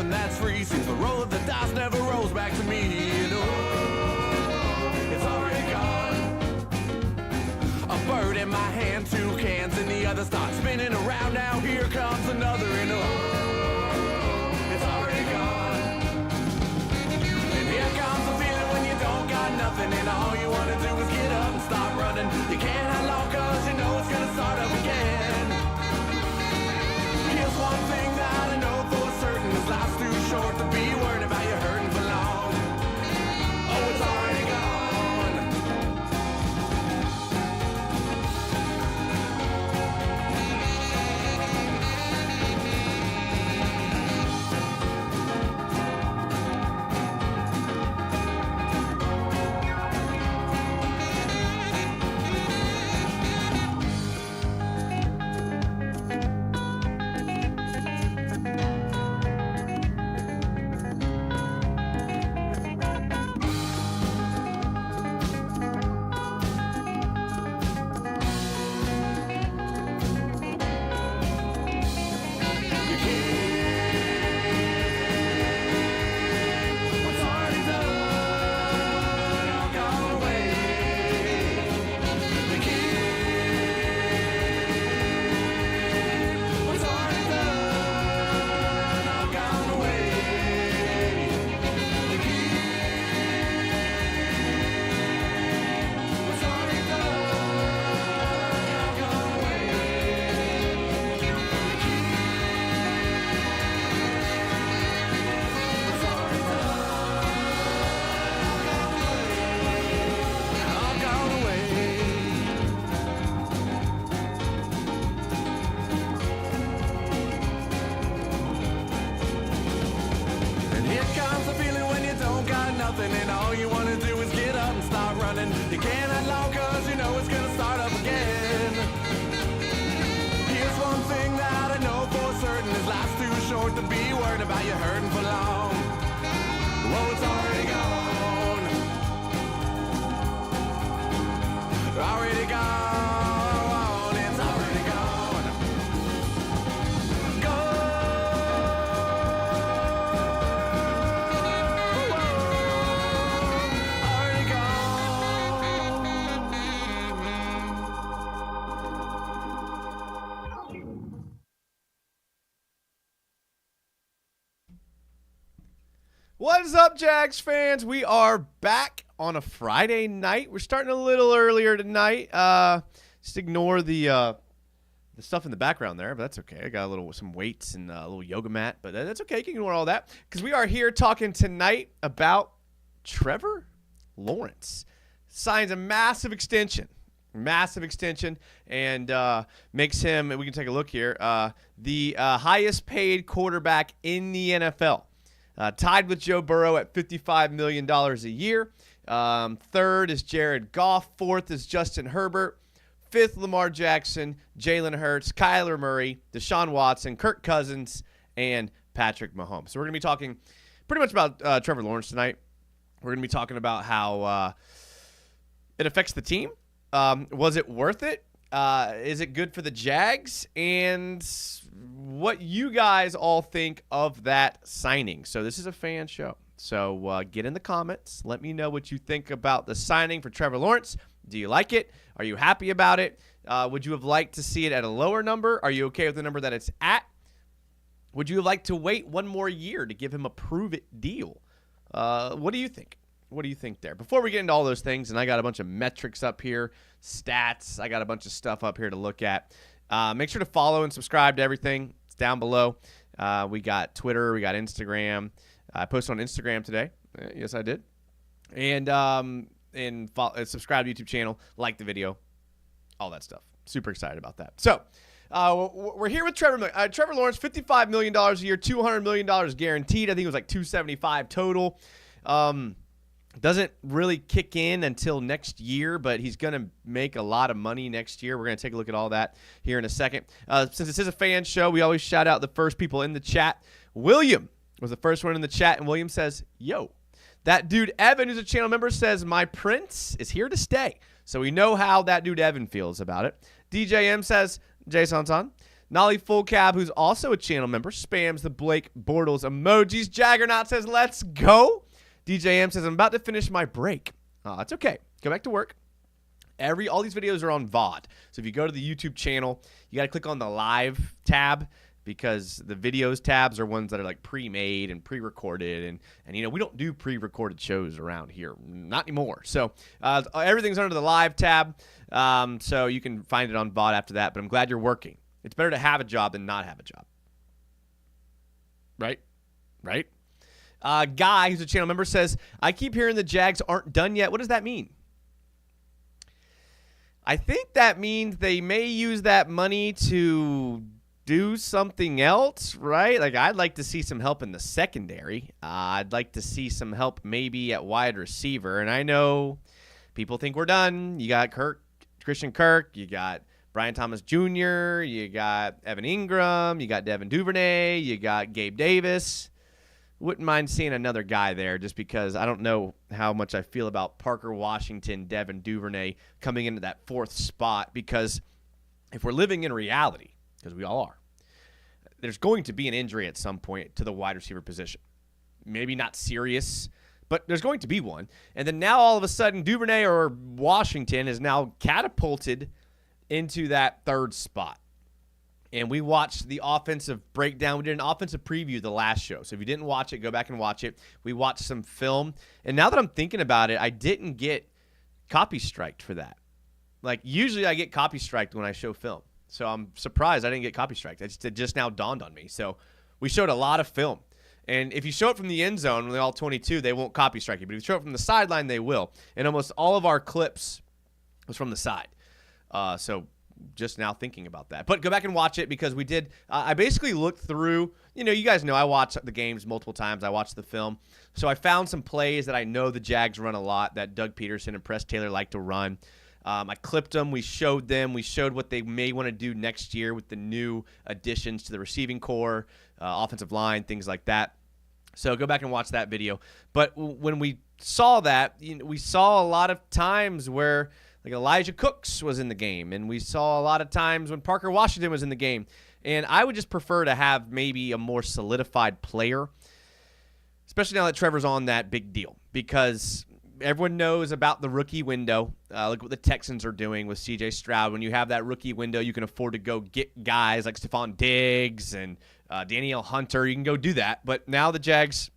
something that's free. Seems the roll of the dice never rolls back to me. And oh, it's already gone. A bird in my hand, 2 cans in the other, start spinning around. Now here comes another. And oh, it's already gone. And here comes the feeling when you don't got nothing, and all you want to do is get up and start running. You can't hang long cause you know it's gonna start up again. Here's one thing that I know for certain, this life's too short to be worried about you hurting for long. Oh, it's already gone. And all you want to do is get up and start running. You can't hang long cause you know it's gonna start up again. Here's one thing that I know for certain, this life's too short to be worried about you hurting for long. Whoa, it's already gone. Already gone. It's already gone. Go. What is up, Jags fans? We are back on a Friday night. We're starting a little earlier tonight. Just ignore the stuff in the background there, but that's okay. I got some weights and a little yoga mat, but that's okay. You can ignore all that because we are here talking tonight about Trevor Lawrence. Signs a massive extension, and makes him, we can take a look here, the highest paid quarterback in the NFL. Tied with Joe Burrow at $55 million a year. Third is Jared Goff. Fourth is Justin Herbert. Fifth, Lamar Jackson, Jalen Hurts, Kyler Murray, Deshaun Watson, Kirk Cousins, and Patrick Mahomes. So we're going to be talking pretty much about Trevor Lawrence tonight. We're going to be talking about how it affects the team. Was it worth it? Is it good for the Jags? And what you guys all think of that signing. So this is a fan show. So get in the comments. Let me know what you think about the signing for Trevor Lawrence. Do you like it? Are you happy about it? Would you have liked to see it at a lower number? Are you okay with the number that it's at? Would you have liked to wait one more year to give him a prove-it deal? What do you think? What do you think there? Before we get into all those things, and I got a bunch of metrics up here, stats, I got a bunch of stuff up here to look at. Make sure to follow and subscribe to everything. It's down below. We got Twitter. We got Instagram. I posted on Instagram today. Yes, I did. And subscribe to the YouTube channel. Like the video. All that stuff. Super excited about that. So we're here with Trevor Lawrence, $55 million a year, $200 million guaranteed. I think it was like $275 total. Doesn't really kick in until next year, but he's going to make a lot of money next year. We're going to take a look at all that here in a second. Since this is a fan show, we always shout out the first people in the chat. William was the first one in the chat, and William says, yo. That dude Evan, who's a channel member, says, my prince is here to stay. So we know how that dude Evan feels about it. DJ M says, Jason Nolly Full Cab, who's also a channel member, spams the Blake Bortles emojis. Jaggernaut says, let's go. DJ M says, I'm about to finish my break. It's okay. Go back to work. All these videos are on VOD. So if you go to the YouTube channel, you got to click on the live tab, because the videos tabs are ones that are like pre-made and pre-recorded, and we don't do pre-recorded shows around here, not anymore. So everything's under the live tab, so you can find it on VOD after that. But I'm glad you're working. It's better to have a job than not have a job, right? Guy, who's a channel member, says, I keep hearing the Jags aren't done yet. What does that mean? I think that means they may use that money to do something else, right? Like, I'd like to see some help in the secondary. I'd like to see some help maybe at wide receiver. And I know people think we're done. You got Christian Kirk. You got Brian Thomas Jr. You got Evan Ingram. You got Devin Duvernay. You got Gabe Davis. Wouldn't mind seeing another guy there, just because I don't know how much I feel about Parker Washington, Devin Duvernay coming into that fourth spot, because if we're living in reality, because we all are, there's going to be an injury at some point to the wide receiver position. Maybe not serious, but there's going to be one. And then now all of a sudden Duvernay or Washington is now catapulted into that third spot. And we watched the offensive breakdown. We did an offensive preview the last show. So if you didn't watch it, go back and watch it. We watched some film. And now that I'm thinking about it, I didn't get copy striked for that. Like, usually I get copy striked when I show film. So I'm surprised I didn't get copy striked. It just now dawned on me. So we showed a lot of film. And if you show it from the end zone, when they're all 22, they won't copy strike you. But if you show it from the sideline, they will. And almost all of our clips was from the side. So just now thinking about that. But go back and watch it, because we did I basically looked through, you guys know I watch the games multiple times. I watch the film. So I found some plays that I know the Jags run a lot, that Doug Peterson and Press Taylor like to run. I clipped them. We showed them. We showed what they may want to do next year with the new additions to the receiving core, offensive line, things like that. So go back and watch that video. But when we saw that, we saw a lot of times where, like, Elijah Cooks was in the game, and we saw a lot of times when Parker Washington was in the game. And I would just prefer to have maybe a more solidified player, especially now that Trevor's on that big deal, because everyone knows about the rookie window. Look what the Texans are doing with C.J. Stroud. When you have that rookie window, you can afford to go get guys like Stephon Diggs and Danielle Hunter. You can go do that. But now the Jags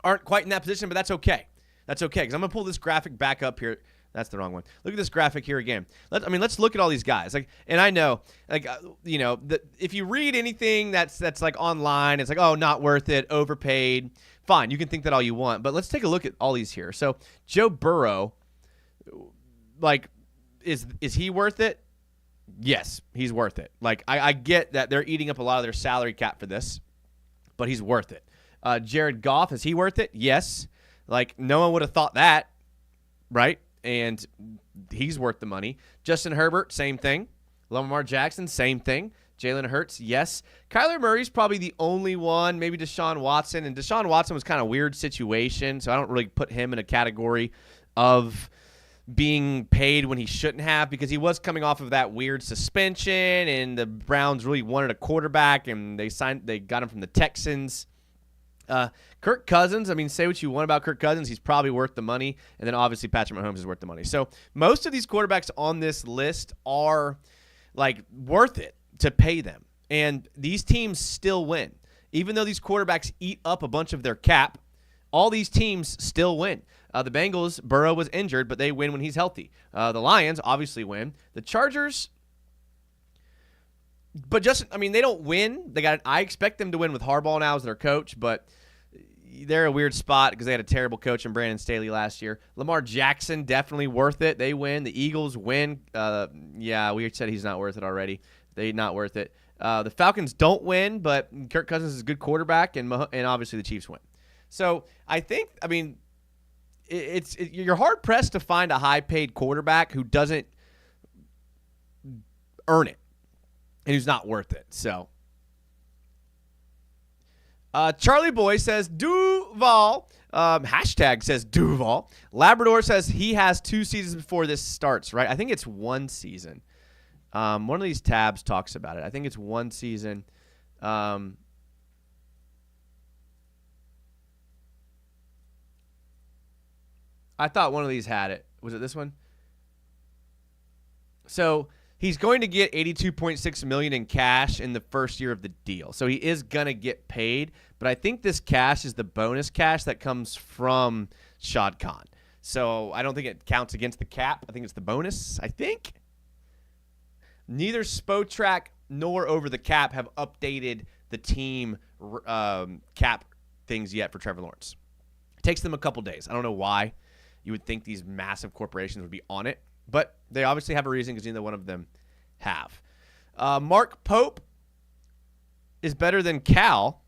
aren't quite in that position, but that's okay. That's okay, because I'm going to pull this graphic back up here. That's the wrong one. Look at this graphic here again. Let's look at all these guys. And I know, if you read anything that's like online, it's like, oh, not worth it, overpaid. Fine, you can think that all you want, but let's take a look at all these here. So Joe Burrow, is he worth it? Yes, he's worth it. I get that they're eating up a lot of their salary cap for this, but he's worth it. Jared Goff, is he worth it? Yes. No one would have thought that, right? And he's worth the money. Justin Herbert, same thing. Lamar Jackson, same thing. Jalen Hurts, yes. Kyler Murray's probably the only one. Maybe Deshaun Watson. And Deshaun Watson was kind of a weird situation, so I don't really put him in a category of being paid when he shouldn't have, because he was coming off of that weird suspension, and the Browns really wanted a quarterback, and they got him from the Texans. Kirk Cousins, say what you want about Kirk Cousins. He's probably worth the money. And then obviously Patrick Mahomes is worth the money. So most of these quarterbacks on this list are worth it to pay them. And these teams still win. Even though these quarterbacks eat up a bunch of their cap, all these teams still win. The Bengals, Burrow was injured, but they win when he's healthy. The Lions obviously win. The Chargers, but they don't win. I expect them to win with Harbaugh now as their coach, but they're a weird spot because they had a terrible coach in Brandon Staley last year. Lamar Jackson, definitely worth it. They win. The Eagles win. We said he's not worth it already. They're not worth it. The Falcons don't win, but Kirk Cousins is a good quarterback, and obviously the Chiefs win. So I think, you're hard-pressed to find a high-paid quarterback who doesn't earn it and who's not worth it. So Charlie Boy says Duval. Hashtag says Duval. Labrador says he has 2 seasons before this starts, right? I think it's 1 season. One of these tabs talks about it. I think it's one season. I thought one of these had it. Was it this one? So he's going to get $82.6 million in cash in the first year of the deal. So he is going to get paid, but I think this cash is the bonus cash that comes from Shad Khan. So I don't think it counts against the cap. I think it's the bonus, I think. Neither Spotrac nor Over the Cap have updated the team cap things yet for Trevor Lawrence. It takes them a couple days. I don't know why you would think these massive corporations would be on it, but they obviously have a reason because neither one of them have. Mark Pope is better than Cal.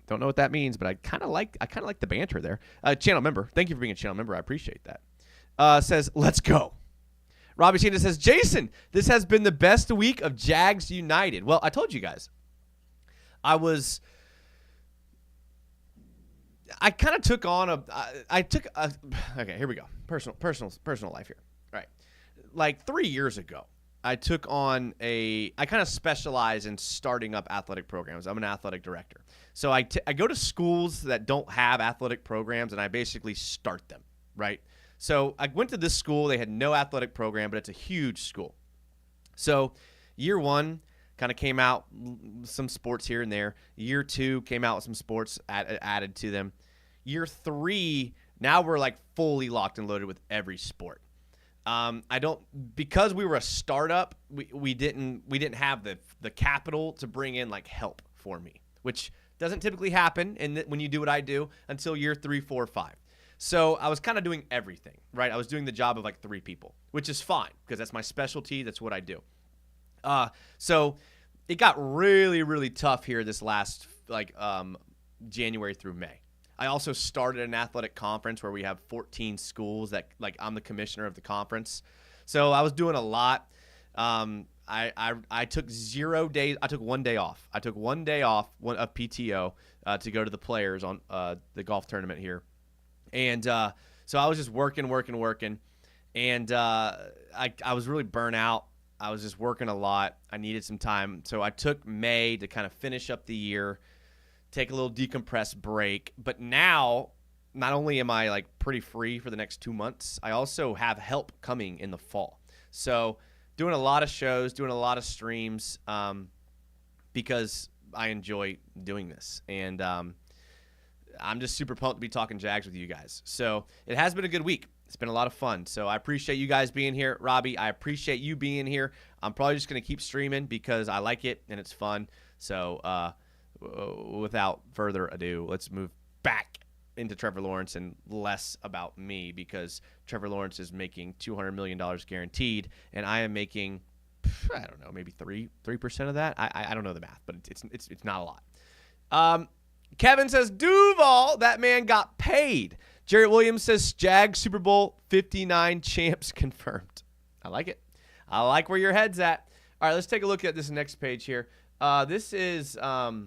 Don't know what that means, but I kind of like the banter there. Channel member, thank you for being a channel member. I appreciate that. Says, let's go. Robbie Sheena says, Jason, this has been the best week of Jags United. Well, I told you guys. I kind of took on okay, here we go. Personal life here. All right. Like 3 years ago, I kind of specialize in starting up athletic programs. I'm an athletic director. So I go to schools that don't have athletic programs, and I basically start them, right? So I went to this school. They had no athletic program, but it's a huge school. So year one kind of came out some sports here and there. Year two came out with some sports added to them. Year three, now we're like fully locked and loaded with every sport. Because we were a startup, we didn't have the capital to bring in like help for me, which doesn't typically happen when you do what I do until year 3, 4, 5. So I was kind of doing everything, right? I was doing the job of like 3 people, which is fine because that's my specialty. That's what I do. So it got really, really tough here this last January through May. I also started an athletic conference where we have 14 schools that I'm the commissioner of the conference. So I was doing a lot. I took 0 days. I took 1 day off. I took 1 day off of PTO to go to the players on the golf tournament here. And so I was just working. And I was really burnt out. I was just working a lot. I needed some time. So I took May to kind of finish up the year, take a little decompressed break. But now, not only am I like pretty free for the next 2 months, I also have help coming in the fall. So doing a lot of shows, doing a lot of streams because I enjoy doing this. And I'm just super pumped to be talking Jags with you guys. So it has been a good week. It's been a lot of fun. So I appreciate you guys being here. Robbie, I appreciate you being here. I'm probably just going to keep streaming because I like it and it's fun. So without further ado, let's move back into Trevor Lawrence and less about me because Trevor Lawrence is making $200 million guaranteed, and I am making, I don't know, maybe 3% of that. I don't know the math, but it's not a lot. Kevin says, Duval, that man got paid. Jarrett Williams says, Jags Super Bowl 59 champs confirmed. I like it. I like where your head's at. All right, let's take a look at this next page here. This is so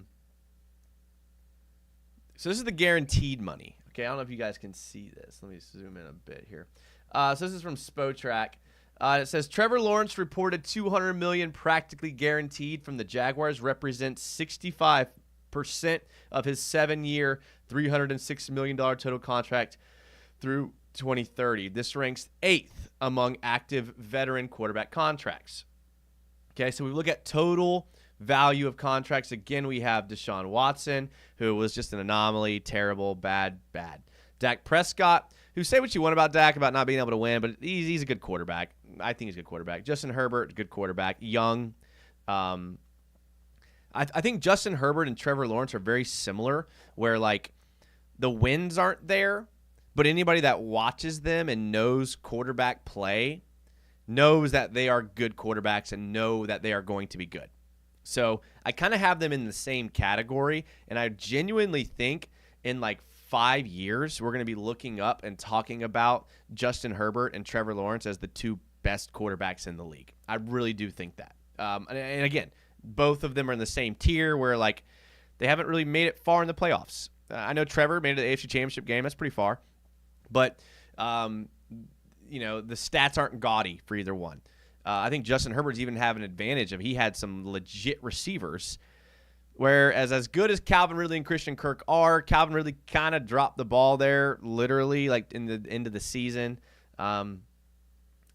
this is the guaranteed money. Okay, I don't know if you guys can see this. Let me zoom in a bit here. So this is from Spotrac. It says Trevor Lawrence reported $200 million practically guaranteed from the Jaguars, represents 65% of his 7-year, $306 million total contract through 2030. This ranks 8th among active veteran quarterback contracts. Okay, so we look at total value of contracts. Again, we have Deshaun Watson, who was just an anomaly, terrible, bad. Dak Prescott, who say what you want about Dak, about not being able to win, but he's a good quarterback. I think he's a good quarterback. Justin Herbert, good quarterback. Young. I think Justin Herbert and Trevor Lawrence are very similar, where like the wins aren't there, but anybody that watches them and knows quarterback play knows that they are good quarterbacks and know that they are going to be good. So I kind of have them in the same category, and I genuinely think in like 5 years we're going to be looking up and talking about Justin Herbert and Trevor Lawrence as the 2 best quarterbacks in the league. I really do think that. And again, both of them are in the same tier where like they haven't really made it far in the playoffs. I know Trevor made it to the AFC Championship game. That's pretty far. But, the stats aren't gaudy for either one. I think Justin Herbert's even have an advantage of he had some legit receivers. Whereas as good as Calvin Ridley and Christian Kirk are, Calvin Ridley kind of dropped the ball there, literally, like in the end of the season.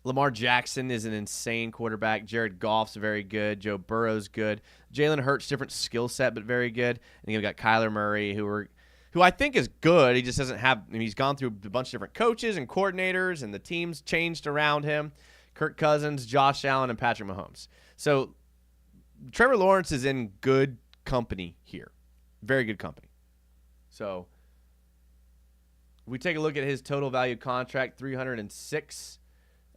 Lamar Jackson is an insane quarterback. Jared Goff's very good. Joe Burrow's good. Jalen Hurts, different skill set, but very good. And you've got Kyler Murray, who I think is good. He just doesn't have – he's gone through a bunch of different coaches and coordinators, and the team's changed around him. Kirk Cousins, Josh Allen, and Patrick Mahomes. So Trevor Lawrence is in good company here. Very good company. So we take a look at his total value contract, $306.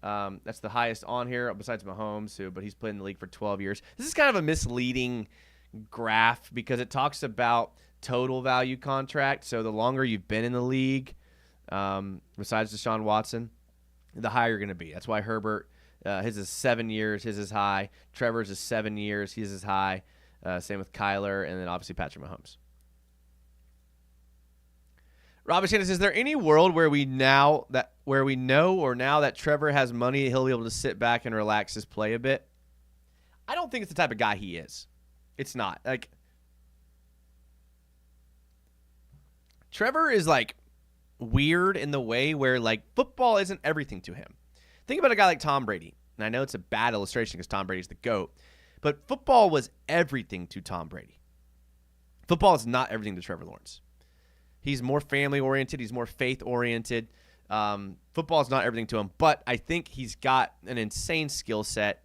That's the highest on here besides Mahomes, but he's played in the league for 12 years. This is kind of a misleading graph because it talks about total value contract. So the longer you've been in the league, besides Deshaun Watson, the higher you're going to be. That's why Herbert, his is 7 years, his is high. Trevor's is 7 years, his is high. Same with Kyler, and then obviously Patrick Mahomes. Robert Sanders, is there any world where we know that Trevor has money, he'll be able to sit back and relax his play a bit? I don't think it's the type of guy he is. It's not. Like, Trevor is like weird in the way where like football isn't everything to him. Think about a guy like Tom Brady. And I know it's a bad illustration because Tom Brady's the GOAT, but football was everything to Tom Brady. Football is not everything to Trevor Lawrence. He's more family-oriented. He's more faith-oriented. Football is not everything to him, but I think he's got an insane skill set.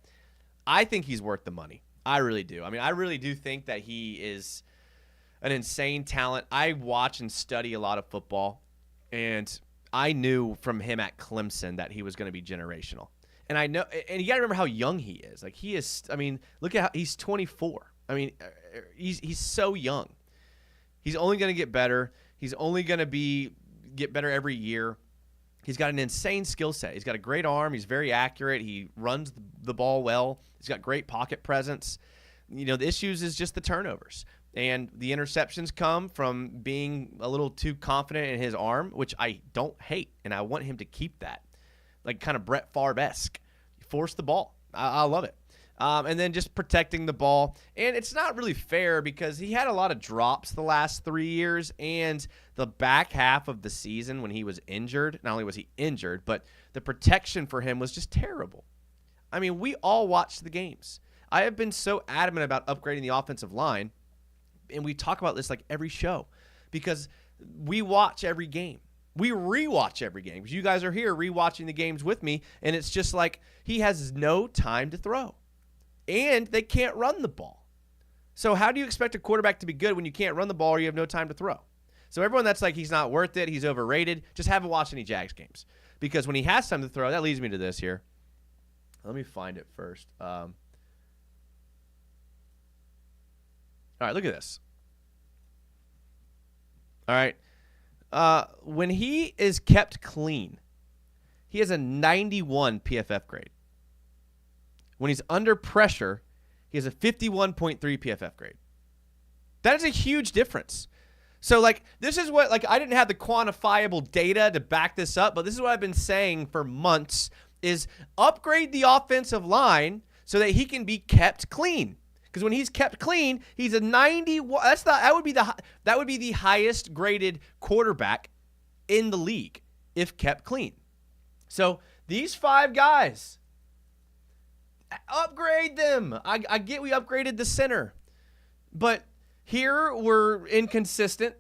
I think he's worth the money. I really do. I mean, I really do think that he is an insane talent. I watch and study a lot of football, and I knew from him at Clemson that he was going to be generational. And I know, and you got to remember how young he is. Like, he is, I mean, look at how he's 24. I mean, he's so young. He's only going to get better. He's only going to get better every year. He's got an insane skill set. He's got a great arm. He's very accurate. He runs the ball well. He's got great pocket presence. You know, the issues is just the turnovers. And the interceptions come from being a little too confident in his arm, which I don't hate, and I want him to keep that. Like kind of Brett Favre-esque. Force the ball. I love it. And then just protecting the ball. And it's not really fair because he had a lot of drops the last 3 years, and the back half of the season when he was injured, not only was he injured, but the protection for him was just terrible. I mean, we all watched the games. I have been so adamant about upgrading the offensive line, and we talk about this like every show because we watch every game. We rewatch every game because you guys are here rewatching the games with me, and it's just like he has no time to throw. And they can't run the ball. So how do you expect a quarterback to be good when you can't run the ball or you have no time to throw? So everyone that's like he's not worth it, he's overrated, just haven't watched any Jags games. Because when he has time to throw, that leads me to this here. Let me find it first. All right, look at this. All right. When he is kept clean, he has a 91 PFF grade. When he's under pressure, he has a 51.3 PFF grade. That is a huge difference. So, like, this is what, like, I didn't have the quantifiable data to back this up, but this is what I've been saying for months is upgrade the offensive line so that he can be kept clean. Because when he's kept clean, he's a 91. That would be the highest graded quarterback in the league if kept clean. So, these 5 guys, upgrade them. I get we upgraded the center. But here we're inconsistent.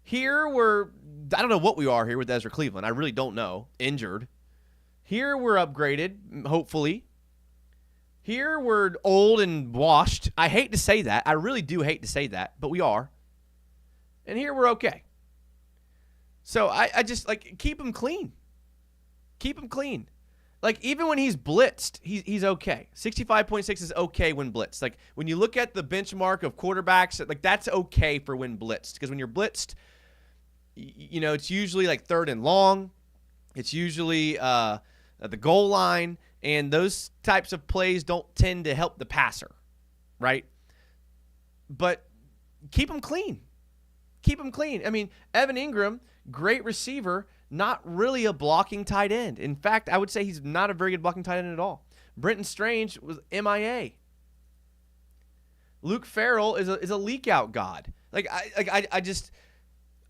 Here I don't know what we are here with Ezra Cleveland. I really don't know. Injured. Here we're upgraded, hopefully. Here we're old and washed. I hate to say that. I really do hate to say that, but we are. And here we're okay. So I just, like, keep him clean. Keep him clean. Like, even when he's blitzed, he's okay. 65.6 is okay when blitzed. Like, when you look at the benchmark of quarterbacks, like, that's okay for when blitzed. Because when you're blitzed, you know, it's usually, like, 3rd and long. It's usually the goal line. And those types of plays don't tend to help the passer, right? But keep him clean. Keep him clean. I mean, Evan Ingram, great receiver, not really a blocking tight end. In fact, I would say he's not a very good blocking tight end at all. Brenton Strange was MIA. Luke Farrell is a leak out god.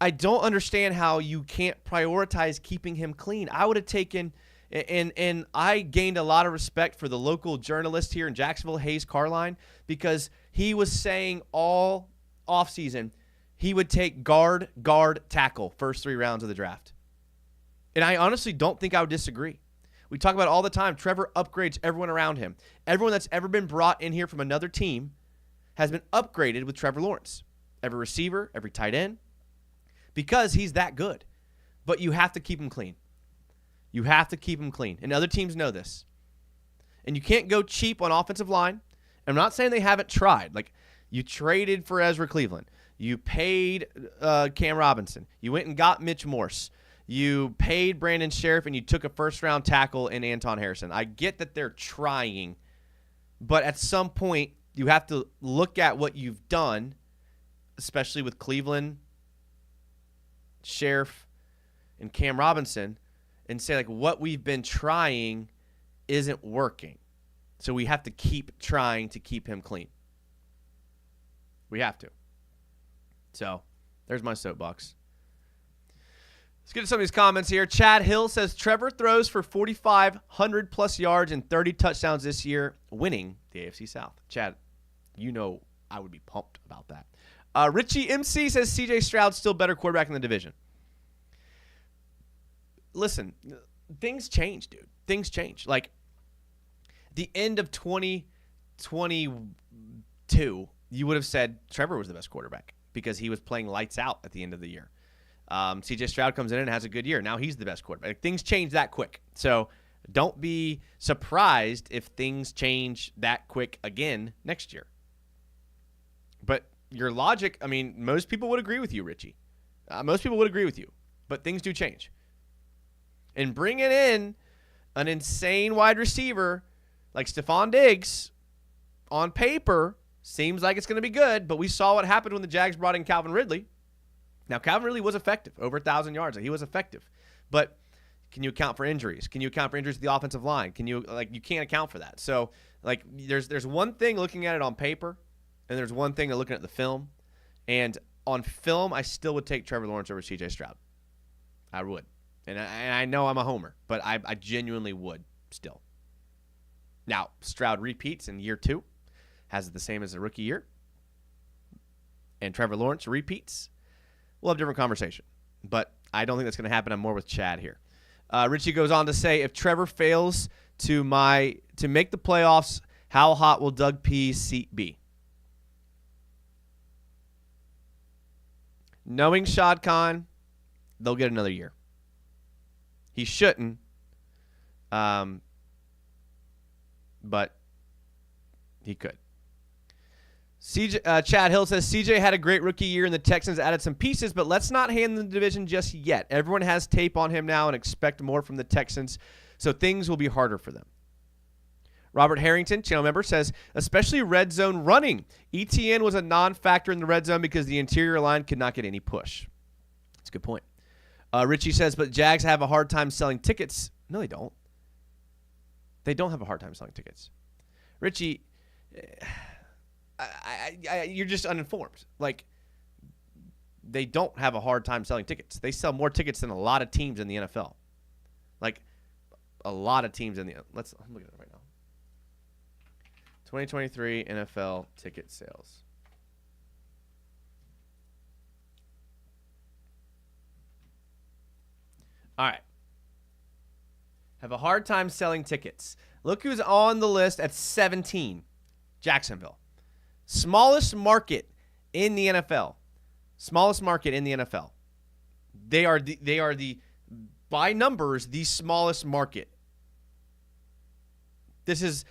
I don't understand how you can't prioritize keeping him clean. I would have taken, and I gained a lot of respect for the local journalist here in Jacksonville, Hayes Carline, because he was saying all offseason he would take guard, tackle first 3 rounds of the draft. And I honestly don't think I would disagree. We talk about it all the time. Trevor upgrades everyone around him. Everyone that's ever been brought in here from another team has been upgraded with Trevor Lawrence. Every receiver, every tight end, because he's that good. But you have to keep him clean. You have to keep him clean. And other teams know this. And you can't go cheap on offensive line. I'm not saying they haven't tried. Like, you traded for Ezra Cleveland. You paid Cam Robinson. You went and got Mitch Morse. You paid Brandon Sheriff, and you took a first-round tackle in Anton Harrison. I get that they're trying, but at some point, you have to look at what you've done, especially with Cleveland, Sheriff, and Cam Robinson, and say, like, what we've been trying isn't working. So we have to keep trying to keep him clean. We have to. So there's my soapbox. Let's get to some of these comments here. Chad Hill says, Trevor throws for 4,500-plus yards and 30 touchdowns this year, winning the AFC South. Chad, you know I would be pumped about that. Richie MC says, C.J. Stroud's still better quarterback in the division. Listen, things change, dude. Things change. Like, the end of 2022, you would have said Trevor was the best quarterback because he was playing lights out at the end of the year. C.J. Stroud comes in and has a good year. Now he's the best quarterback. Like, things change that quick. So don't be surprised if things change that quick again next year. But your logic, I mean, most people would agree with you, Richie. Most people would agree with you. But things do change. And bringing in an insane wide receiver like Stephon Diggs on paper seems like it's going to be good, but we saw what happened when the Jags brought in Calvin Ridley. Now, Calvin Ridley was effective, over 1,000 yards. He was effective. But can you account for injuries? Can you account for injuries to the offensive line? You can't account for that. So, there's one thing looking at it on paper, and there's one thing looking at the film. And on film, I still would take Trevor Lawrence over C.J. Stroud. I would. And I know I'm a homer, but I genuinely would still. Now, Stroud repeats in year 2, has it the same as the rookie year, and Trevor Lawrence repeats. We'll have a different conversation, but I don't think that's going to happen. I'm more with Chad here. Richie goes on to say, if Trevor fails to make the playoffs, how hot will Doug P's seat be? Knowing Shad Khan, they'll get another year. He shouldn't, but he could. Chad Hill says, CJ had a great rookie year and the Texans added some pieces, but let's not hand the division just yet. Everyone has tape on him now and expect more from the Texans, so things will be harder for them. Robert Harrington, channel member, says, especially red zone running. ETN was a non-factor in the red zone because the interior line could not get any push. That's a good point. Richie says, but Jags have a hard time selling tickets. No, they don't. They don't have a hard time selling tickets. Richie, you're just uninformed. Like, they don't have a hard time selling tickets. They sell more tickets than a lot of teams in the NFL. Like, a lot of teams in the I'm looking at it right now. 2023 NFL ticket sales. All right. Have a hard time selling tickets. Look who's on the list at 17. Jacksonville. Smallest market in the NFL. Smallest market in the NFL. They are the by numbers, the smallest market. This is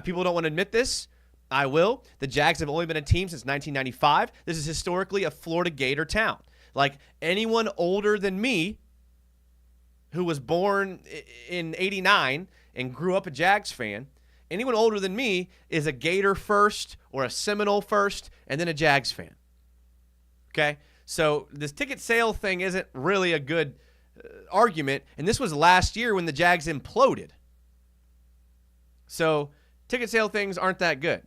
people don't want to admit this. I will. The Jags have only been a team since 1995. This is historically a Florida Gator town. Like, anyone older than me who was born in 89 and grew up a Jags fan, anyone older than me is a Gator first or a Seminole first and then a Jags fan. Okay? So this ticket sale thing isn't really a good argument, and this was last year when the Jags imploded. So ticket sale things aren't that good.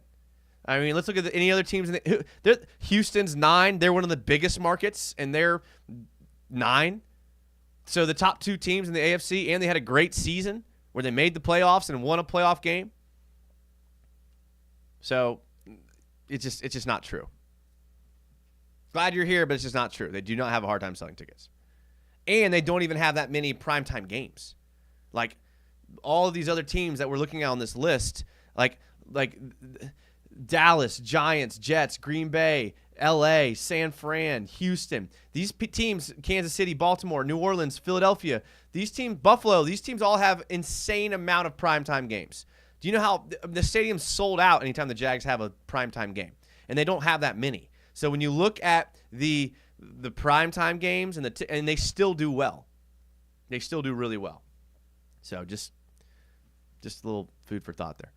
I mean, let's look at any other teams. Houston's 9. They're one of the biggest markets, and they're 9. So the top 2 teams in the AFC, and they had a great season where they made the playoffs and won a playoff game. So it's just not true. Glad you're here, but it's just not true. They do not have a hard time selling tickets. And they don't even have that many primetime games. Like all of these other teams that we're looking at on this list, like Dallas, Giants, Jets, Green Bay, LA, San Fran, Houston. These teams, Kansas City, Baltimore, New Orleans, Philadelphia, these teams, Buffalo, these teams all have insane amount of primetime games. Do you know how the stadium's sold out anytime the Jags have a primetime game? And they don't have that many. So when you look at the primetime games and they still do well. They still do really well. So just a little food for thought there.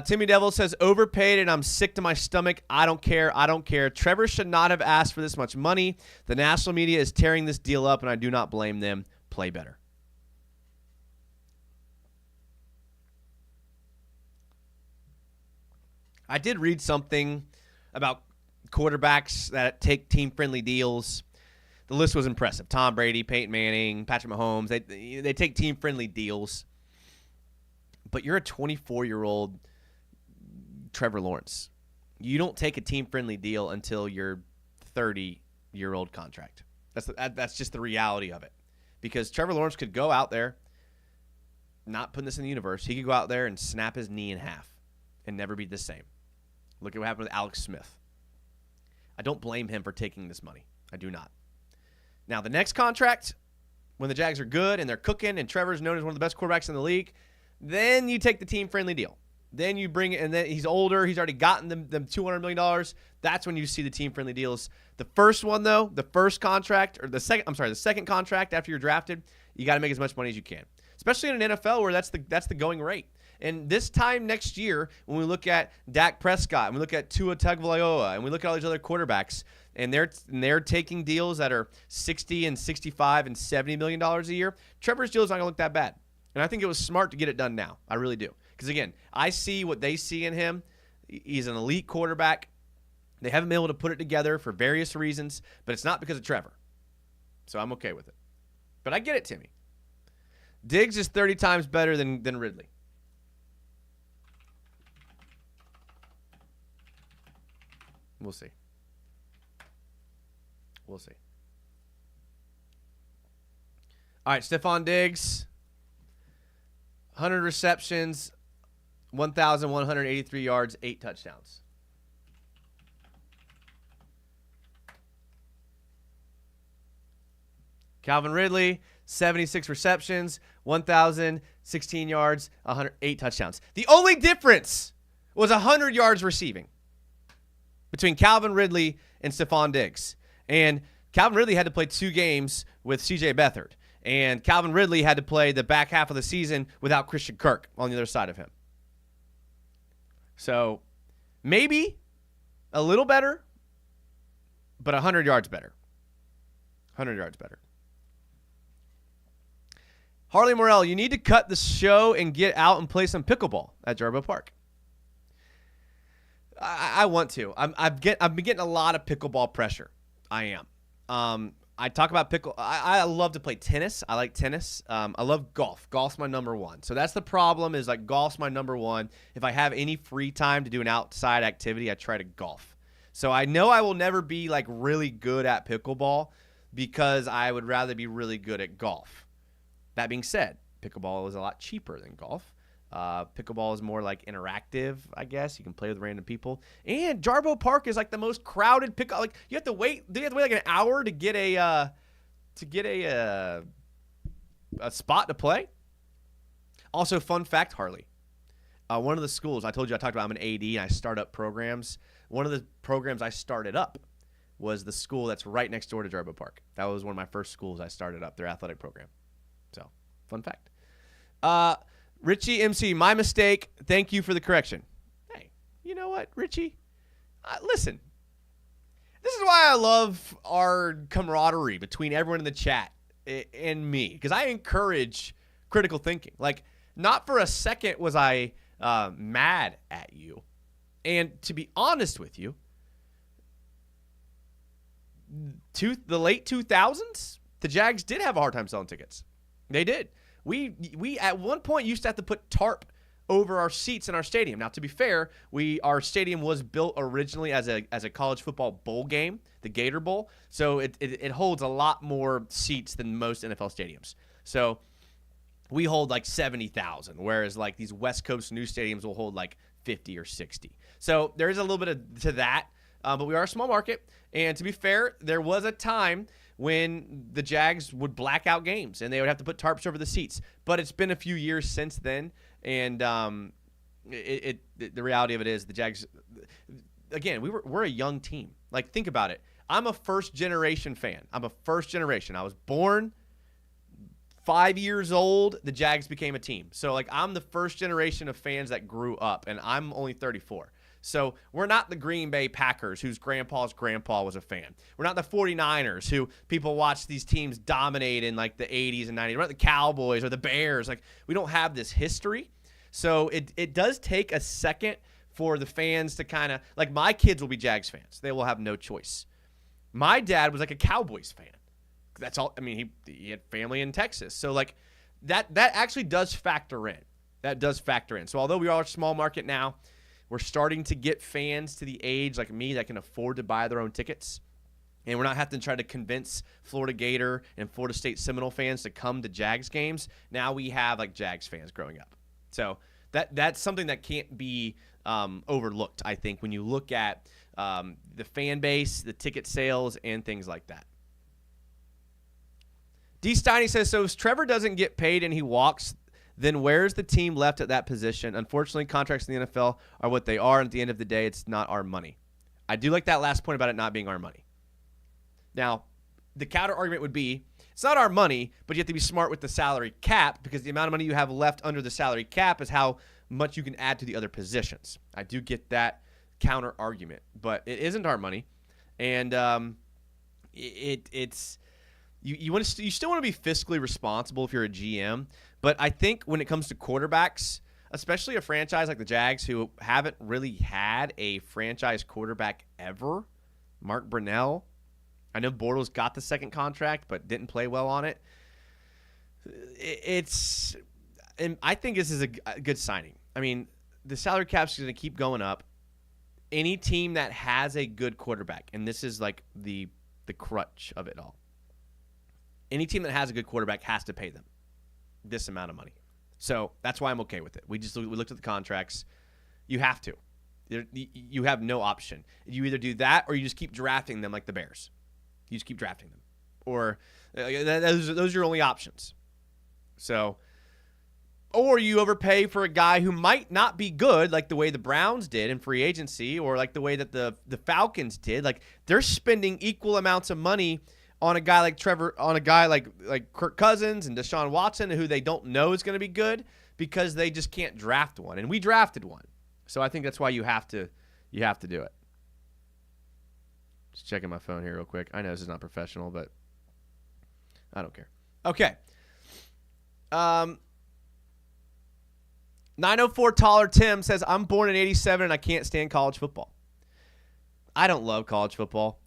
Timmy Devil says, overpaid and I'm sick to my stomach. I don't care. Trevor should not have asked for this much money. The national media is tearing this deal up, and I do not blame them. Play better. I did read something about quarterbacks that take team-friendly deals. The list was impressive. Tom Brady, Peyton Manning, Patrick Mahomes. They take team-friendly deals. But you're a 24-year-old Trevor Lawrence. You don't take a team-friendly deal until your 30-year-old contract. That's just the reality of it. Because Trevor Lawrence could go out there, not putting this in the universe, he could go out there and snap his knee in half and never be the same. Look at what happened with Alex Smith. I don't blame him for taking this money. I do not. Now, the next contract, when the Jags are good and they're cooking and Trevor's known as one of the best quarterbacks in the league, then you take the team-friendly deal. Then you bring it, and then he's older. He's already gotten them $200 million. That's when you see the team-friendly deals. The first one, though, the second contract after you're drafted, you got to make as much money as you can, especially in an NFL where that's the going rate. And this time next year, when we look at Dak Prescott, and we look at Tua Tagovailoa, and we look at all these other quarterbacks, and they're taking deals that are $60 and $65 and $70 million a year, Trevor's deal is not going to look that bad. And I think it was smart to get it done now. I really do. Because, again, I see what they see in him. He's an elite quarterback. They haven't been able to put it together for various reasons, but it's not because of Trevor. So I'm okay with it. But I get it, Timmy. Diggs is 30 times better than Ridley. We'll see. We'll see. All right, Stephon Diggs, 100 receptions, 1,183 yards, 8 touchdowns. Calvin Ridley, 76 receptions, 1,016 yards, 108 touchdowns. The only difference was 100 yards receiving between Calvin Ridley and Stephon Diggs. And Calvin Ridley had to play 2 games with C.J. Beathard. And Calvin Ridley had to play the back half of the season without Christian Kirk on the other side of him. So maybe a little better, but 100 yards better. 100 yards better. Harley Morrell, you need to cut the show and get out and play some pickleball at Jarbo Park. I want to. I've been getting a lot of pickleball pressure. I am. I talk about I love to play tennis. I like tennis. I love golf. Golf's my number one. So that's the problem is like golf's my number one. If I have any free time to do an outside activity, I try to golf. So I know I will never be like really good at pickleball because I would rather be really good at golf. That being said, pickleball is a lot cheaper than golf. Pickleball is more like interactive, I guess. You can play with random people. And Jarbo Park is like the most crowded pickleball. Like you have to wait like an hour to get a spot to play. Also, fun fact, Harley. One of the schools I told you I talked about, I'm an AD and I start up programs. One of the programs I started up was the school that's right next door to Jarbo Park. That was one of my first schools I started up, their athletic program. So, fun fact. Richie MC, my mistake. Thank you for the correction. Hey, you know what, Richie? Listen, this is why I love our camaraderie between everyone in the chat and me, because I encourage critical thinking. Like, not for a second was I mad at you. And to be honest with you, the late 2000s, the Jags did have a hard time selling tickets. They did. We at one point used to have to put tarp over our seats in our stadium. Now, to be fair, our stadium was built originally as a college football bowl game, the Gator Bowl. So it holds a lot more seats than most NFL stadiums. So we hold like 70,000, whereas like these West Coast new stadiums will hold like 50 or 60. So there is a little bit to that, but we are a small market. And to be fair, there was a time when the Jags would black out games and they would have to put tarps over the seats. But it's been a few years since then, and the reality of it is the Jags, again, we're a young team. Like, think about it. I'm a first-generation fan. I'm a first-generation. I was born 5 years old. The Jags became a team. So, like, I'm the first generation of fans that grew up, and I'm only 34. So we're not the Green Bay Packers, whose grandpa's grandpa was a fan. We're not the 49ers, who people watch these teams dominate in like the 80s and 90s. We're not the Cowboys or the Bears. Like, we don't have this history. So it does take a second for the fans to kind of, like, my kids will be Jags fans. They will have no choice. My dad was like a Cowboys fan. That's all. I mean, he had family in Texas. So, like, that actually does factor in. That does factor in. So although we are a small market now, we're starting to get fans to the age like me that can afford to buy their own tickets. And we're not having to try to convince Florida Gator and Florida State Seminole fans to come to Jags games. Now we have like Jags fans growing up. So that's something that can't be overlooked, I think, when you look at the fan base, the ticket sales, and things like that. D. Steiny says, so if Trevor doesn't get paid and he walks, then where's the team left at that position? Unfortunately, contracts in the NFL are what they are, and at the end of the day, it's not our money. I do like that last point about it not being our money. Now, the counter argument would be, it's not our money, but you have to be smart with the salary cap, because the amount of money you have left under the salary cap is how much you can add to the other positions. I do get that counter argument, but it isn't our money, and it's you still want to be fiscally responsible if you're a GM. But I think when it comes to quarterbacks, especially a franchise like the Jags, who haven't really had a franchise quarterback ever, Mark Brunell. I know Bortles got the second contract, but didn't play well on it. And I think this is a good signing. I mean, the salary cap is going to keep going up. Any team that has a good quarterback, and this is like the crutch of it all. Any team that has a good quarterback has to pay them this amount of money. So that's why I'm okay with it. We looked at the contracts. You have to. You have no option. You either do that or you just keep drafting them like the Bears. You just keep drafting them. Or those are your only options. So, or you overpay for a guy who might not be good, like the way the Browns did in free agency, or like the way that the Falcons did. Like, they're spending equal amounts of money on a guy like Trevor, on a guy like Kirk Cousins and Deshaun Watson, who they don't know is going to be good because they just can't draft one. And we drafted one. So I think that's why you have to do it. Just checking my phone here real quick. I know this is not professional, but I don't care. Okay. 904 Taller Tim says, I'm born in 87 and I can't stand college football. I don't love college football.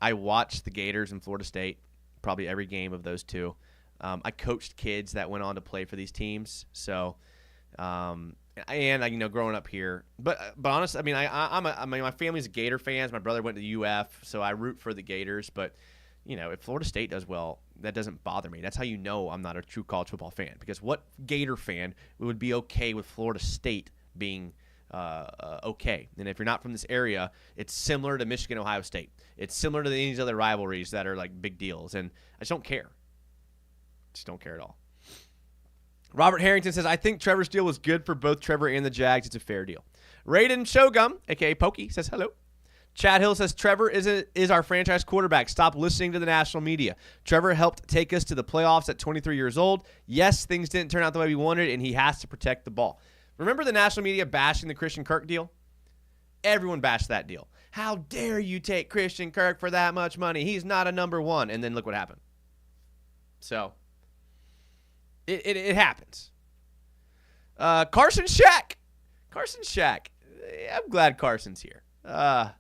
I watched the Gators and Florida State, probably every game of those two. I coached kids that went on to play for these teams. So, growing up here, but honestly, I mean, my family's Gator fans. My brother went to UF, so I root for the Gators. But if Florida State does well, that doesn't bother me. That's how you know I'm not a true college football fan, because what Gator fan would be okay with Florida State being okay? And if you're not from this area, it's similar to Michigan, Ohio State. It's similar to these other rivalries that are like big deals, and I just don't care. Just don't care at all. Robert Harrington says, I think Trevor's deal was good for both Trevor and the Jags. It's a fair deal. Raiden Shogum, a.k.a. Pokey, says hello. Chad Hill says, Trevor is our franchise quarterback. Stop listening to the national media. Trevor helped take us to the playoffs at 23 years old. Yes, things didn't turn out the way we wanted, and he has to protect the ball. Remember the national media bashing the Christian Kirk deal? Everyone bashed that deal. How dare you take Christian Kirk for that much money? He's not a number one. And then look what happened. So, it happens. Carson Shack. I'm glad Carson's here. I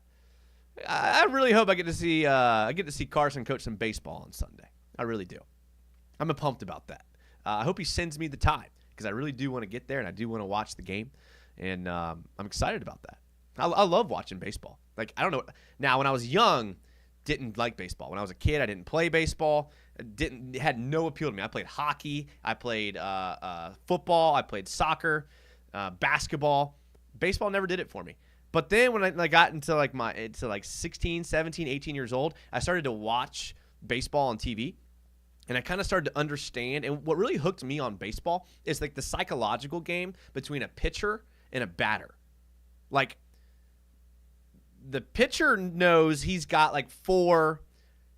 really hope I get to see Carson coach some baseball on Sunday. I really do. I'm pumped about that. I hope he sends me the time because I really do want to get there and I do want to watch the game, and I'm excited about that. I love watching baseball. Like, I don't know. Now, when I was young, didn't like baseball. When I was a kid, I didn't play baseball. It had no appeal to me. I played hockey. I played football. I played soccer, basketball. Baseball never did it for me. But then when I got into like 16, 17, 18 years old, I started to watch baseball on TV. And I kind of started to understand. And what really hooked me on baseball is like the psychological game between a pitcher and a batter. Like, the pitcher knows he's got like 4,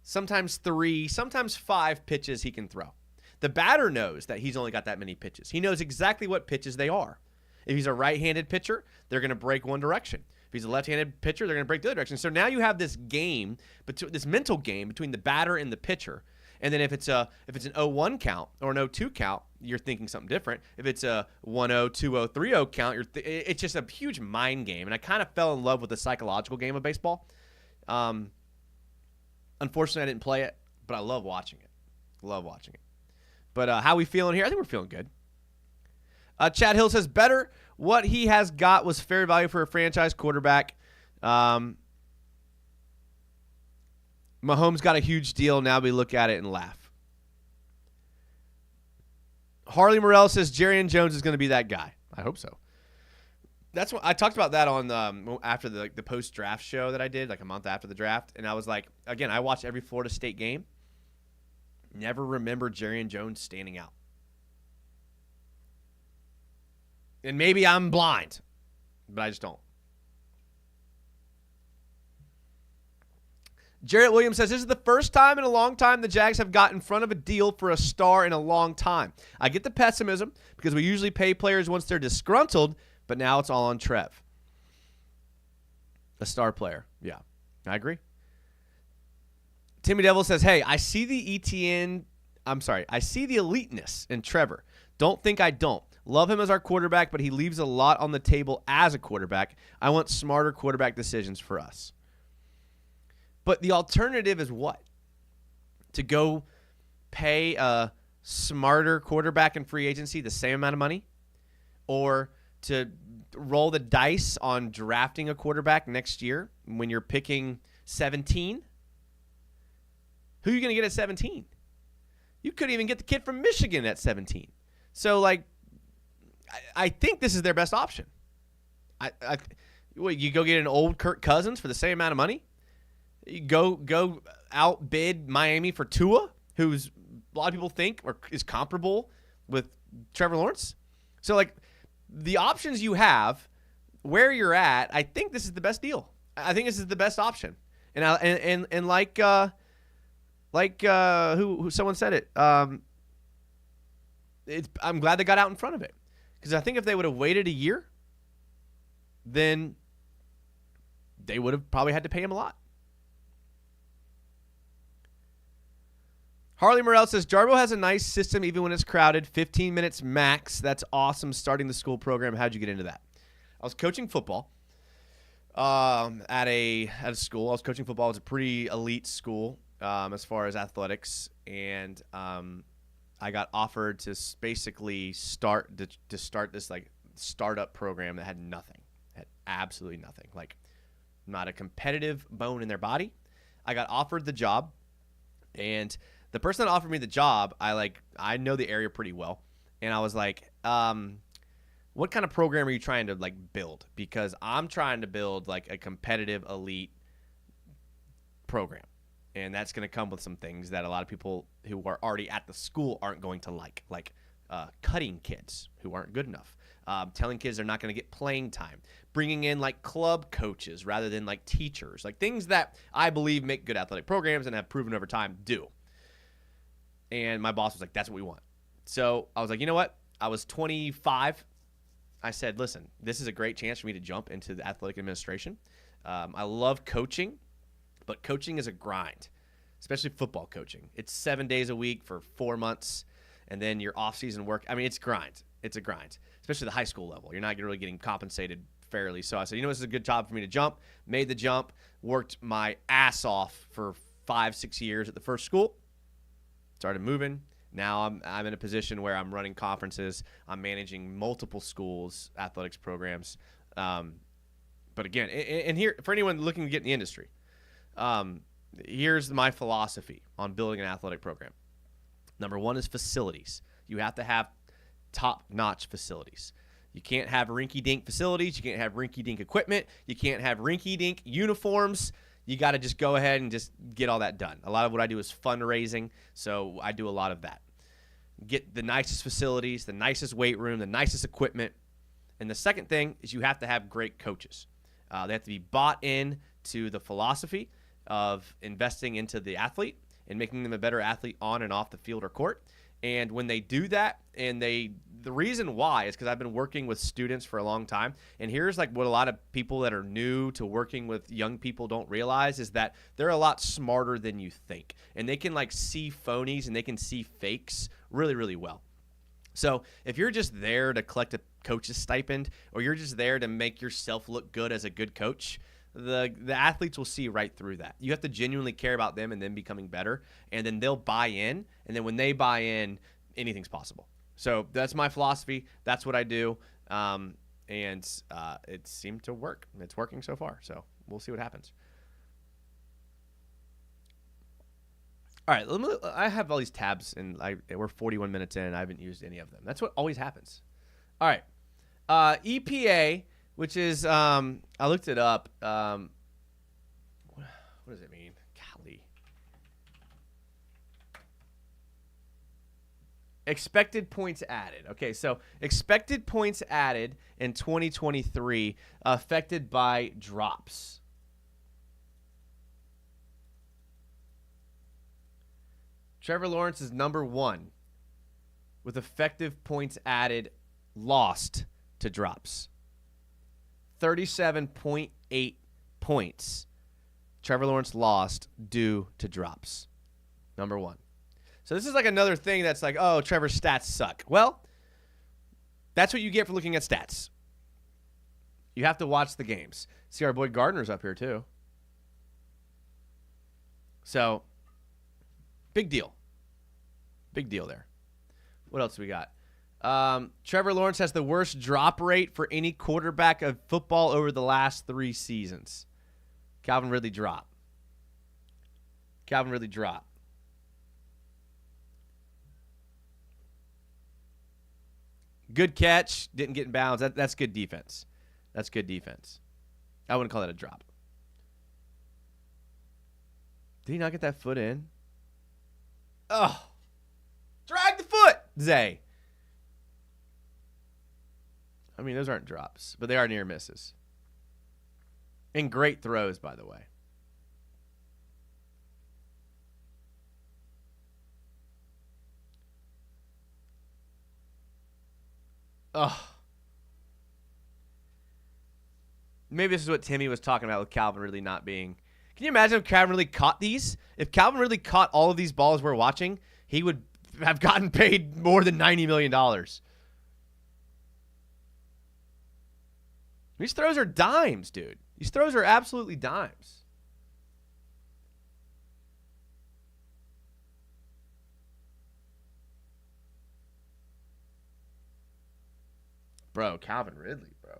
sometimes 3, sometimes 5 pitches he can throw. The batter knows that he's only got that many pitches. He knows exactly what pitches they are. If he's a right-handed pitcher, they're going to break one direction. If he's a left-handed pitcher, they're going to break the other direction. So now you have this game, this mental game between the batter and the pitcher. And then if it's an 0-1 count or an 0-2 count, you're thinking something different. If it's a 1-0, 2-0, 3-0 count, it's just a huge mind game. And I kind of fell in love with the psychological game of baseball. Unfortunately, I didn't play it, but I love watching it. But how we feeling here? I think we're feeling good. Chad Hill says, better. What he has got was fair value for a franchise quarterback. Mahomes got a huge deal. Now we look at it and laugh. Harley Morell says Jerry Jones is going to be that guy. I hope so. That's what I talked about that on after the post-draft show that I did, like a month after the draft. And I was like, again, I watched every Florida State game. Never remember Jerry Jones standing out. And maybe I'm blind, but I just don't. Jarrett Williams says, this is the first time in a long time the Jags have got in front of a deal for a star in a long time. I get the pessimism because we usually pay players once they're disgruntled, but now it's all on Trev. A star player. Yeah, I agree. Timmy Devil says, hey, I see the eliteness in Trevor. Don't think I don't. Love him as our quarterback, but he leaves a lot on the table as a quarterback. I want smarter quarterback decisions for us. But the alternative is what? To go pay a smarter quarterback in free agency the same amount of money? Or to roll the dice on drafting a quarterback next year when you're picking 17? Who are you going to get at 17? You couldn't even get the kid from Michigan at 17. So, like, I think this is their best option. You go get an old Kirk Cousins for the same amount of money? You go outbid Miami for Tua, who's a lot of people think is comparable with Trevor Lawrence. So, like, the options you have, where you're at, I think this is the best deal. I think this is the best option. And like who someone said it. I'm glad they got out in front of it, because I think if they would have waited a year, then they would have probably had to pay him a lot. Harley Morell says, Jarbo has a nice system even when it's crowded. 15 minutes max. That's awesome. Starting the school program. How'd you get into that? I was coaching football at a school. I was coaching football. It was a pretty elite school as far as athletics. And I got offered to basically start this like startup program that had nothing. Had absolutely nothing. Like, not a competitive bone in their body. I got offered the job, and the person that offered me the job, I know the area pretty well, and I was like, what kind of program are you trying to like build? Because I'm trying to build like a competitive elite program, and that's going to come with some things that a lot of people who are already at the school aren't going to like cutting kids who aren't good enough, telling kids they're not going to get playing time, bringing in like club coaches rather than like teachers, like things that I believe make good athletic programs and have proven over time do. And my boss was like, that's what we want. So I was like, you know what? I was 25. I said, listen, this is a great chance for me to jump into the athletic administration. I love coaching, but coaching is a grind, especially football coaching. It's 7 days a week for 4 months, and then your off-season work. I mean, it's grind. It's a grind, especially the high school level. You're not really getting compensated fairly. So I said, this is a good job for me to jump. Made the jump, worked my ass off for 5-6 years at the first school. Started moving. Now I'm in a position where I'm running conferences. I'm managing multiple schools, athletics programs. But again, and here for anyone looking to get in the industry, here's my philosophy on building an athletic program. Number one is facilities. You have to have top-notch facilities. You can't have rinky-dink facilities. You can't have rinky-dink equipment. You can't have rinky-dink uniforms. You got to just go ahead and just get all that done. A lot of what I do is fundraising, so I do a lot of that. Get the nicest facilities, the nicest weight room, the nicest equipment. And the second thing is you have to have great coaches. They have to be bought in to the philosophy of investing into the athlete and making them a better athlete on and off the field or court. And when they do that, and the reason why is because I've been working with students for a long time. And here's like what a lot of people that are new to working with young people don't realize is that they're a lot smarter than you think. And they can like see phonies and they can see fakes really, really well. So if you're just there to collect a coach's stipend, or you're just there to make yourself look good as a good coach, the athletes will see right through that. You have to genuinely care about them and them becoming better, and then they'll buy in. And then when they buy in, anything's possible. So that's my philosophy. That's what I do. And it seemed to work. It's working so far. So we'll see what happens. All right, I have all these tabs, and we're 41 minutes in, and I haven't used any of them. That's what always happens. All right, EPA, which is I looked it up. What does it mean? Golly. Expected points added. Okay, so expected points added in 2023 affected by drops. Trevor Lawrence is number one with effective points added lost to drops. 37.8 points Trevor Lawrence lost due to drops. Number one. So this is like another thing that's like, oh, Trevor's stats suck. Well, that's what you get for looking at stats. You have to watch the games. See, our boy Gardner's up here too. So, big deal. Big deal there. What else do we got? Trevor Lawrence has the worst drop rate for any quarterback of football over the last 3 seasons. Calvin Ridley drop. Calvin Ridley drop. Good catch. Didn't get in bounds. That's good defense. That's good defense. I wouldn't call that a drop. Did he not get that foot in? Oh. Drag the foot, Zay. I mean, those aren't drops, but they are near misses. And great throws, by the way. Oh. Maybe this is what Timmy was talking about with Calvin Ridley not being. Can you imagine if Calvin Ridley caught these? If Calvin Ridley caught all of these balls we're watching, he would have gotten paid more than $90 million. These throws are dimes, dude. These throws are absolutely dimes. Bro, Calvin Ridley, bro.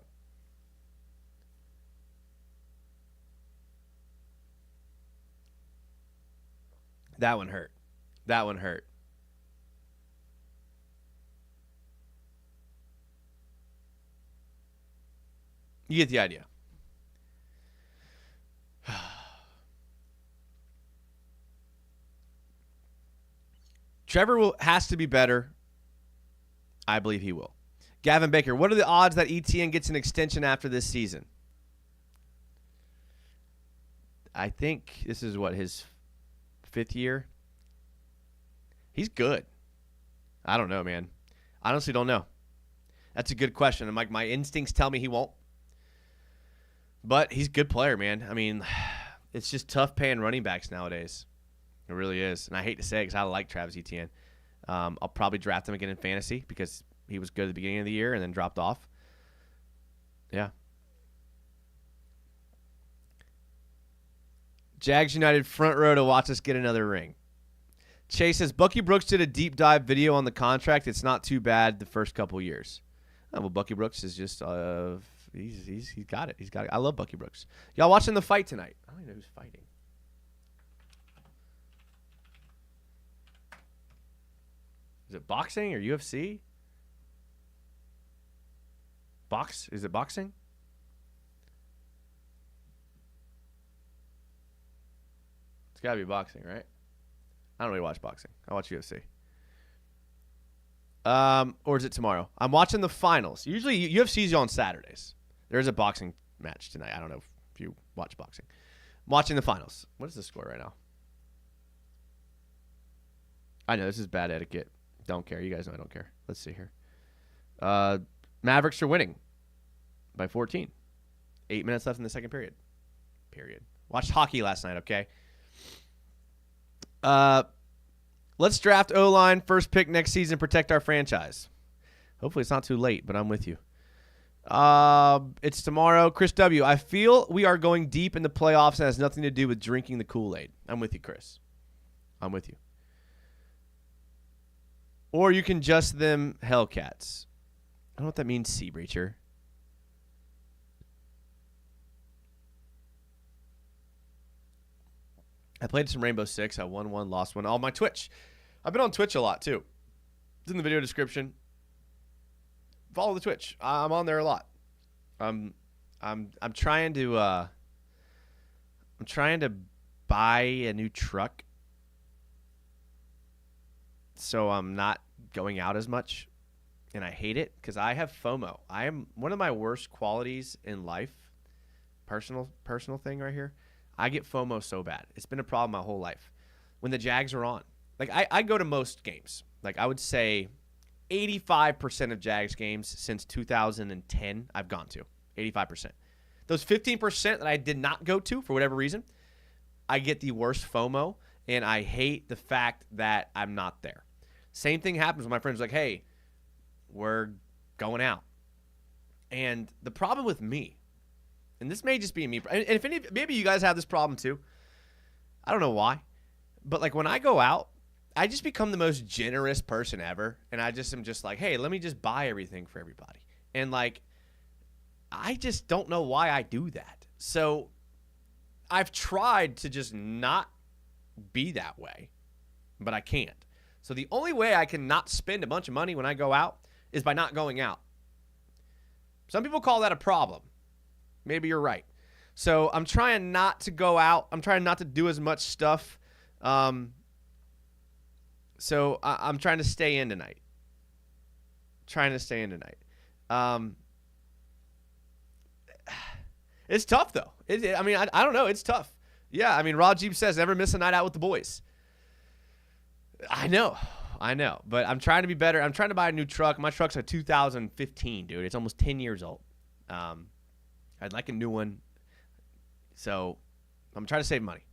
That one hurt. That one hurt. You get the idea. Trevor has to be better. I believe he will. Gavin Baker, what are the odds that ETN gets an extension after this season? I think this is his 5th year. He's good. I don't know, man. I honestly don't know. That's a good question. And my instincts tell me he won't. But he's a good player, man. I mean, it's just tough paying running backs nowadays. It really is. And I hate to say it because I like Travis Etienne. I'll probably draft him again in fantasy because he was good at the beginning of the year and then dropped off. Yeah. Jags United front row to watch us get another ring. Chase says, Bucky Brooks did a deep dive video on the contract. It's not too bad the first couple years. Oh, well, Bucky Brooks is just he's got it. He's got it. I love Bucky Brooks. Y'all watching the fight tonight? I don't even know who's fighting. Is it boxing or UFC? Is it boxing? It's got to be boxing, right? I don't really watch boxing. I watch UFC. Or is it tomorrow? I'm watching the finals. Usually UFC's on Saturdays. There's a boxing match tonight. I don't know if you watch boxing. I'm watching the finals. What is the score right now? I know this is bad etiquette. Don't care. You guys know I don't care. Let's see here. Mavericks are winning by 14. 8 minutes left in the second period. Watched hockey last night, okay? Let's draft O-line, first pick next season, protect our franchise. Hopefully it's not too late, but I'm with you. It's tomorrow. Chris W., I feel we are going deep in the playoffs and has nothing to do with drinking the Kool-Aid. I'm with you, Chris. I'm with you. Or you can just them Hellcats. I don't know what that means, Sea Breacher. I played some Rainbow Six. I won one, lost one. On my Twitch. I've been on Twitch a lot, too. It's in the video description. Follow the Twitch. I'm on there a lot. I'm trying to buy a new truck, so I'm not going out as much, and I hate it because I have FOMO. I am one of my worst qualities in life. Personal thing right here. I get FOMO so bad. It's been a problem my whole life. When the Jags are on, like I go to most games. Like I would say 85% of Jags games since 2010 I've gone to. 85%. Those 15% that I did not go to for whatever reason, I get the worst FOMO, and I hate the fact that I'm not there. Same thing happens when my friends are like, hey, we're going out. And the problem with me, and this may just be me, and if maybe you guys have this problem too. I don't know why, but like when I go out, I just become the most generous person ever, and I just am just like, hey, let me just buy everything for everybody. And like, I just don't know why I do that. So I've tried to just not be that way, but I can't. So the only way I can not spend a bunch of money when I go out is by not going out. Some people call that a problem. Maybe you're right. So I'm trying not to go out. I'm trying not to do as much stuff. So I'm trying to stay in tonight. It's tough, though. I don't know. It's tough. Yeah, I mean, Rajib says, never miss a night out with the boys. I know. But I'm trying to be better. I'm trying to buy a new truck. My truck's a 2015, dude. It's almost 10 years old. I'd like a new one. So I'm trying to save money.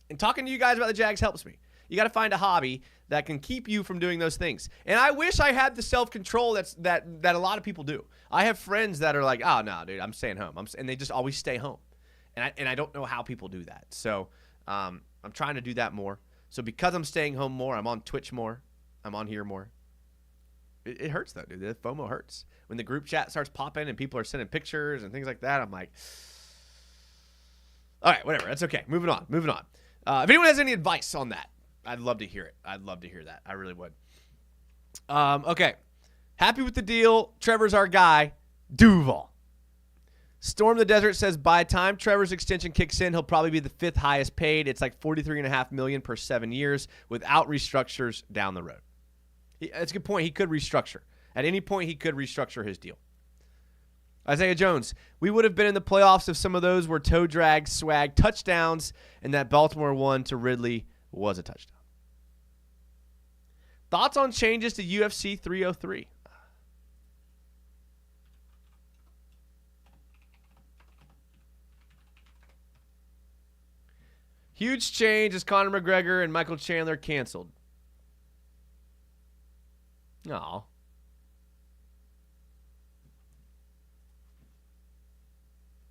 And talking to you guys about the Jags helps me. You got to find a hobby that can keep you from doing those things. And I wish I had the self-control that a lot of people do. I have friends that are like, oh, no, dude, I'm staying home. And they just always stay home. And I don't know how people do that. So I'm trying to do that more. So because I'm staying home more, I'm on Twitch more. I'm on here more. It hurts, though, dude. The FOMO hurts. When the group chat starts popping and people are sending pictures and things like that, I'm like, all right, whatever. That's okay. Moving on. If anyone has any advice on that, I'd love to hear it. I'd love to hear that. I really would. Okay. Happy with the deal. Trevor's our guy. Duval. Storm the Desert says, by the time Trevor's extension kicks in, he'll probably be the 5th highest paid. It's like $43.5 million per 7 years without restructures down the road. That's a good point. He could restructure. At any point, he could restructure his deal. Isaiah Jones, we would have been in the playoffs if some of those were toe drag, swag, touchdowns, and that Baltimore one to Ridley was a touchdown. Thoughts on changes to UFC 303? Huge change as Conor McGregor and Michael Chandler canceled. Aw.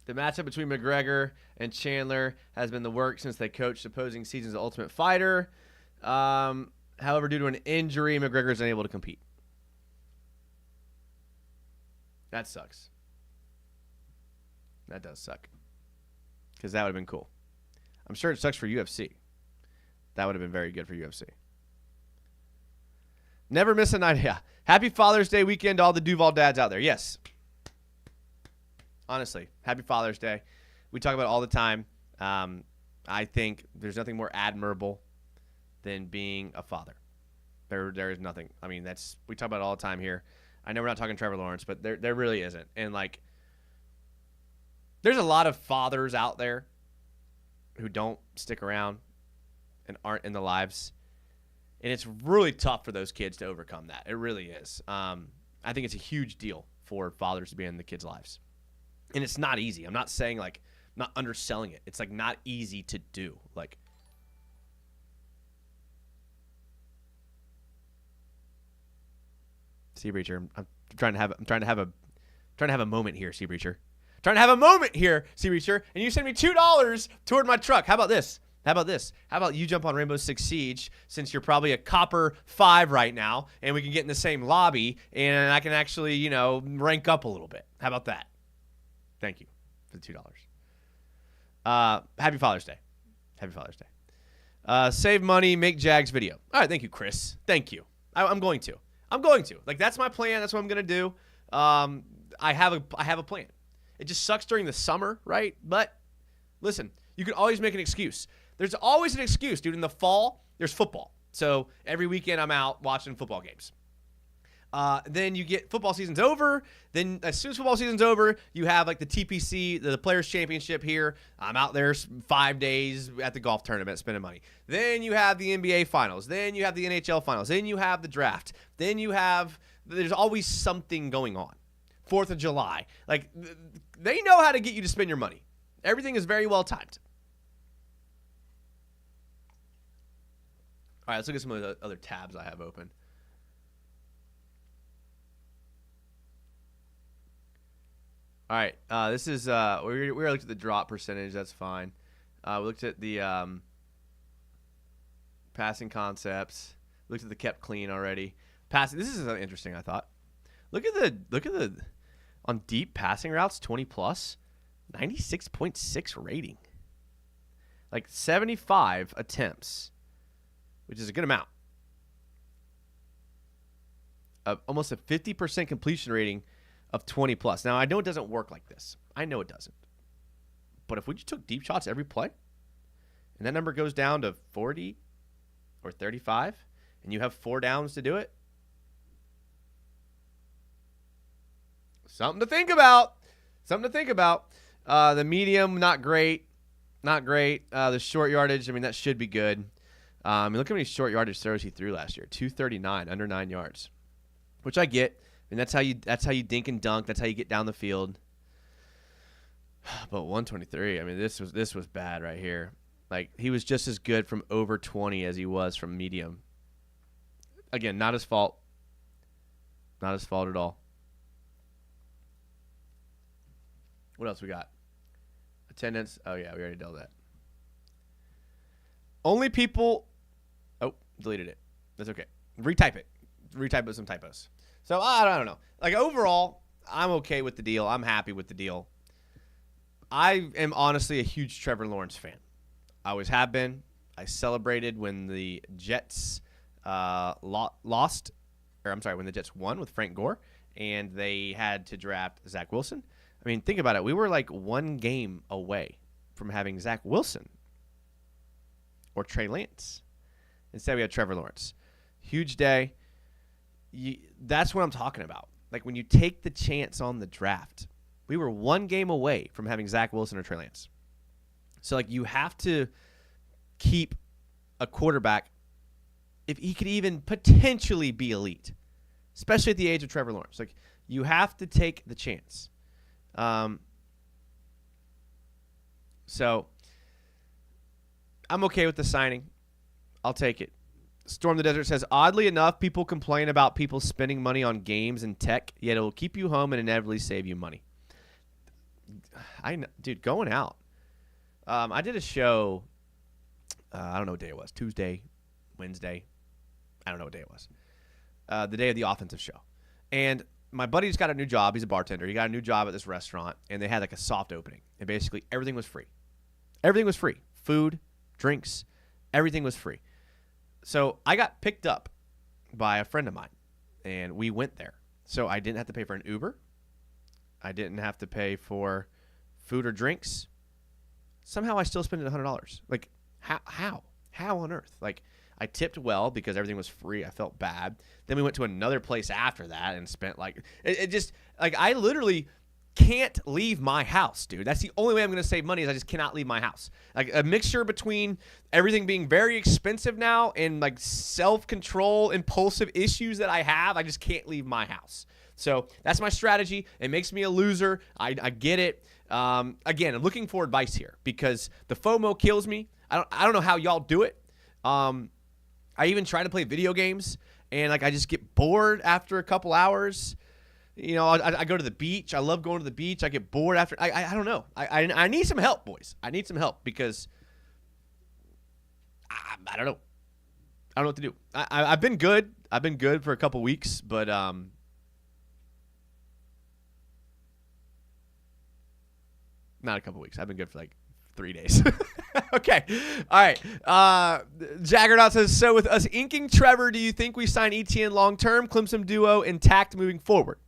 The matchup between McGregor and Chandler has been the work since they coached opposing seasons of Ultimate Fighter. However, due to an injury, McGregor is unable to compete. That sucks. That does suck. Because that would have been cool. I'm sure it sucks for UFC. That would have been very good for UFC. Never miss a night. Yeah. Happy Father's Day weekend to all the Duval dads out there. Yes. Honestly, happy Father's Day. We talk about it all the time. I think there's nothing more admirable than being a father. There is nothing. I mean, we talk about it all the time here. I know we're not talking Trevor Lawrence, but there really isn't. And like, there's a lot of fathers out there who don't stick around and aren't in the lives, and it's really tough for those kids to overcome that. It really is. I think it's a huge deal for fathers to be in the kids' lives. And it's not easy. I'm not saying, like, I'm not underselling it. It's, like, not easy to do. Like, Sea Breacher, I'm trying to have a moment here, Sea Breacher. Trying to have a moment here, Sea Breacher, and you send me $2 toward my truck. How about this? How about you jump on Rainbow Six Siege, since you're probably a Copper 5 right now, and we can get in the same lobby, and I can actually, rank up a little bit. How about that? Thank you for the $2. Happy Father's Day. Happy Father's Day. Save money, make Jags video. All right, thank you, Chris. Thank you. I'm going to. Like, that's my plan. That's what I'm going to do. I have a plan. It just sucks during the summer, right? But listen, you can always make an excuse. There's always an excuse, dude. In the fall, there's football. So every weekend I'm out watching football games. Then you get football season's over. Then as soon as football season's over, you have like the TPC, the Players Championship here. I'm out there 5 days at the golf tournament spending money. Then you have the NBA finals. Then you have the NHL finals. Then you have the draft. Then there's always something going on. 4th of July. Like, they know how to get you to spend your money. Everything is very well timed. All right, let's look at some of the other tabs I have open. All right, this is we already looked at the drop percentage. That's fine. We looked at the passing concepts. We looked at the kept clean already. Passing. This is interesting. I thought. Look at the on deep passing routes, 20 plus, 96.6 rating. Like 75 attempts, which is a good amount. Almost a 50% completion rating of 20 plus. Now, I know it doesn't work like this. I know it doesn't. But if we just took deep shots every play, and that number goes down to 40 or 35, and you have 4 downs to do it, something to think about. The medium, not great. The short yardage, that should be good. Look how many short yardage throws he threw last year. 239, under 9 yards, which I get. And that's how you dink and dunk. That's how you get down the field. But 123, this was bad right here. Like, he was just as good from over 20 as he was from medium. Again, not his fault. Not his fault at all. What else we got? Attendance. Oh, yeah, we already dealt with that. Only people. Oh, deleted it. That's okay. Retype it. Retype with some typos. So, I don't know. Like, overall, I'm okay with the deal. I'm happy with the deal. I am honestly a huge Trevor Lawrence fan. I always have been. I celebrated when the Jets lost. Or, I'm sorry, when the Jets won with Frank Gore. And they had to draft Zach Wilson. Think about it. We were like 1 game away from having Zach Wilson or Trey Lance. Instead, we had Trevor Lawrence. Huge day. That's what I'm talking about. Like, when you take the chance on the draft, we were 1 game away from having Zach Wilson or Trey Lance. So, like, you have to keep a quarterback if he could even potentially be elite, especially at the age of Trevor Lawrence. Like, you have to take the chance. So I'm okay with the signing. I'll take it. Storm the Desert says, oddly enough, people complain about people spending money on games and tech, yet it will keep you home and inevitably save you money. dude, going out. I did a show. I don't know what day it was. Tuesday, Wednesday. I don't know what day it was. The day of the offensive show. And my buddy just got a new job. He's a bartender. He got a new job at this restaurant, and they had like a soft opening. And basically everything was free. Everything was free. Food, drinks, everything was free. So I got picked up by a friend of mine, and we went there. So I didn't have to pay for an Uber. I didn't have to pay for food or drinks. Somehow I still spent $100. Like, how on earth? Like, I tipped well because everything was free. I felt bad. Then we went to another place after that and spent it just like I literally can't leave my house, dude. That's the only way I'm going to save money is I just cannot leave my house. Like a mixture between everything being very expensive now and like self-control, impulsive issues that I have. I just can't leave my house. So that's my strategy. It makes me a loser. I get it. Again, I'm looking for advice here because the FOMO kills me. I don't know how y'all do it. I even try to play video games and like I just get bored after a couple hours. You know, I go to the beach. I love going to the beach. I get bored after. I don't know. I need some help, boys. I need some help because I don't know. I don't know what to do. I've been good. I've been good for a couple weeks, but not a couple weeks. I've been good for like 3 days. Okay. All right. Jaggernaut says, so with us inking Trevor, do you think we sign ETN long-term, Clemson duo intact moving forward?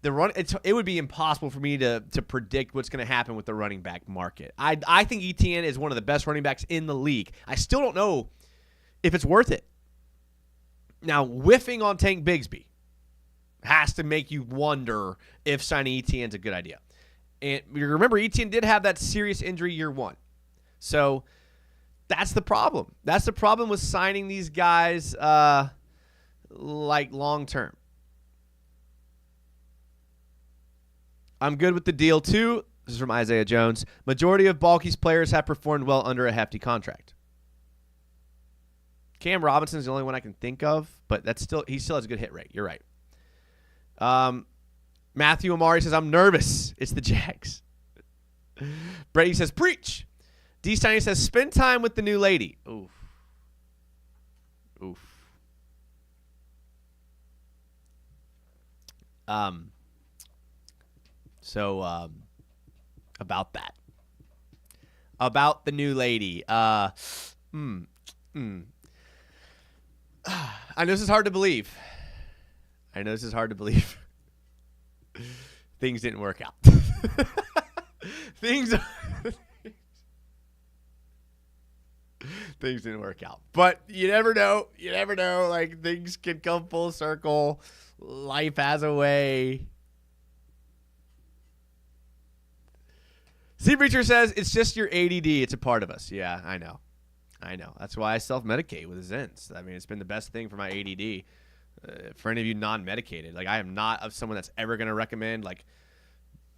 It would be impossible for me to predict what's going to happen with the running back market. I think ETN is one of the best running backs in the league. I still don't know if it's worth it. Now, whiffing on Tank Bigsby has to make you wonder if signing ETN is a good idea. And you remember, ETN did have that serious injury year one. So that's the problem. That's the problem with signing these guys like long-term. I'm good with the deal, too. This is from Isaiah Jones. Majority of Balky's players have performed well under a hefty contract. Cam Robinson is the only one I can think of, but he still has a good hit rate. You're right. Matthew Amari says, I'm nervous. It's the Jags. Brady says, preach. D. Steiny says, spend time with the new lady. Oof. So about that. About the new lady. I know this is hard to believe. Things didn't work out. Things didn't work out. But you never know. Like, things can come full circle. Life has a way. Sea Breacher says, it's just your ADD. It's a part of us. Yeah, I know. That's why I self-medicate with Zens. I mean, it's been the best thing for my ADD. For any of you non-medicated, like, I am not of someone that's ever going to recommend, like,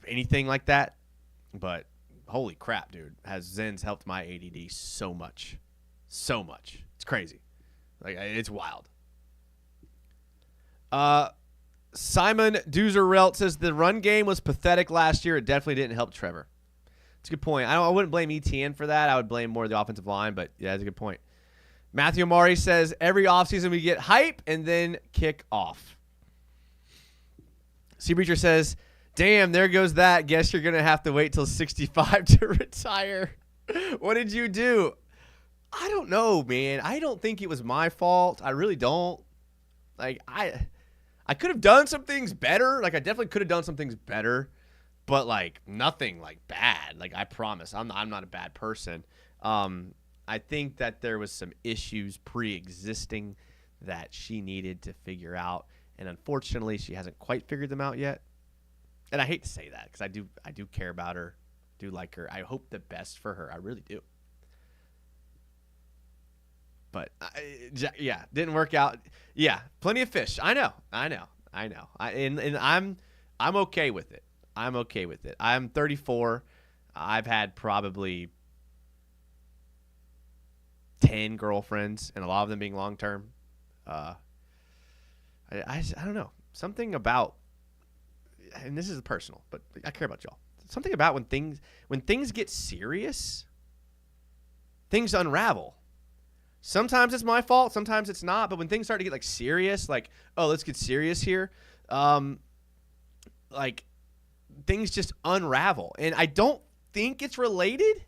anything like that. But holy crap, dude. Has Zens helped my ADD so much. So much. It's crazy. Like, it's wild. Simon Duzerelt says, the run game was pathetic last year. It definitely didn't help Trevor. It's a good point. I wouldn't blame ETN for that. I would blame more the offensive line, but yeah, that's a good point. Matthew Amari says, every offseason we get hype and then kick off. Sea Breacher says, damn, there goes that. Guess you're going to have to wait till 65 to retire. What did you do? I don't know, man. I don't think it was my fault. I really don't. Like, I could have done some things better. Like, I definitely could have done some things better. But, like, nothing, like, bad. Like, I promise. I'm not a bad person. I think that there was some issues pre-existing that she needed to figure out. And, unfortunately, she hasn't quite figured them out yet. And I hate to say that because I do care about her. I do like her. I hope the best for her. I really do. But, yeah, didn't work out. Yeah, plenty of fish. I know. And I'm okay with it. I'm 34. I've had probably 10 girlfriends, and a lot of them being long-term. I don't know. Something about, and this is personal, but I care about y'all. something about when things get serious, things unravel. Sometimes it's my fault, sometimes it's not. But when things start to get like serious, like, oh, let's get serious here, like things just unravel. And I don't think it's related.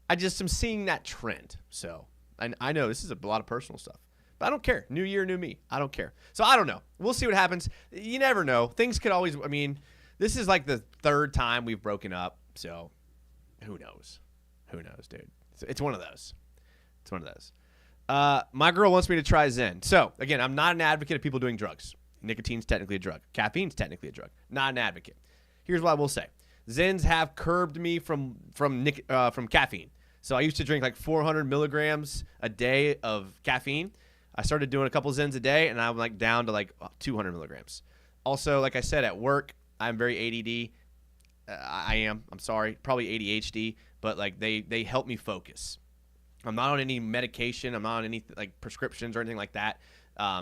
I just am seeing that trend. So I know this is a lot of personal stuff. But I don't care. New year, new me. I don't care. So I don't know. We'll see what happens. You never know. Things could always, I mean, this is like the third time we've broken up. So who knows? Who knows, dude? It's one of those. It's one of those. My girl wants me to try Zen. So, again, I'm not an advocate of people doing drugs. Nicotine's technically a drug. Caffeine's technically a drug. Not an advocate. Here's what I will say. Zens have curbed me from caffeine. So I used to drink like 400 milligrams a day of caffeine. I started doing a couple Zens a day, and I'm like down to like 200 milligrams. Also, like I said, at work, I'm very ADD. I'm sorry, probably ADHD, but like they help me focus. I'm not on any medication. I'm not on any like prescriptions or anything like that.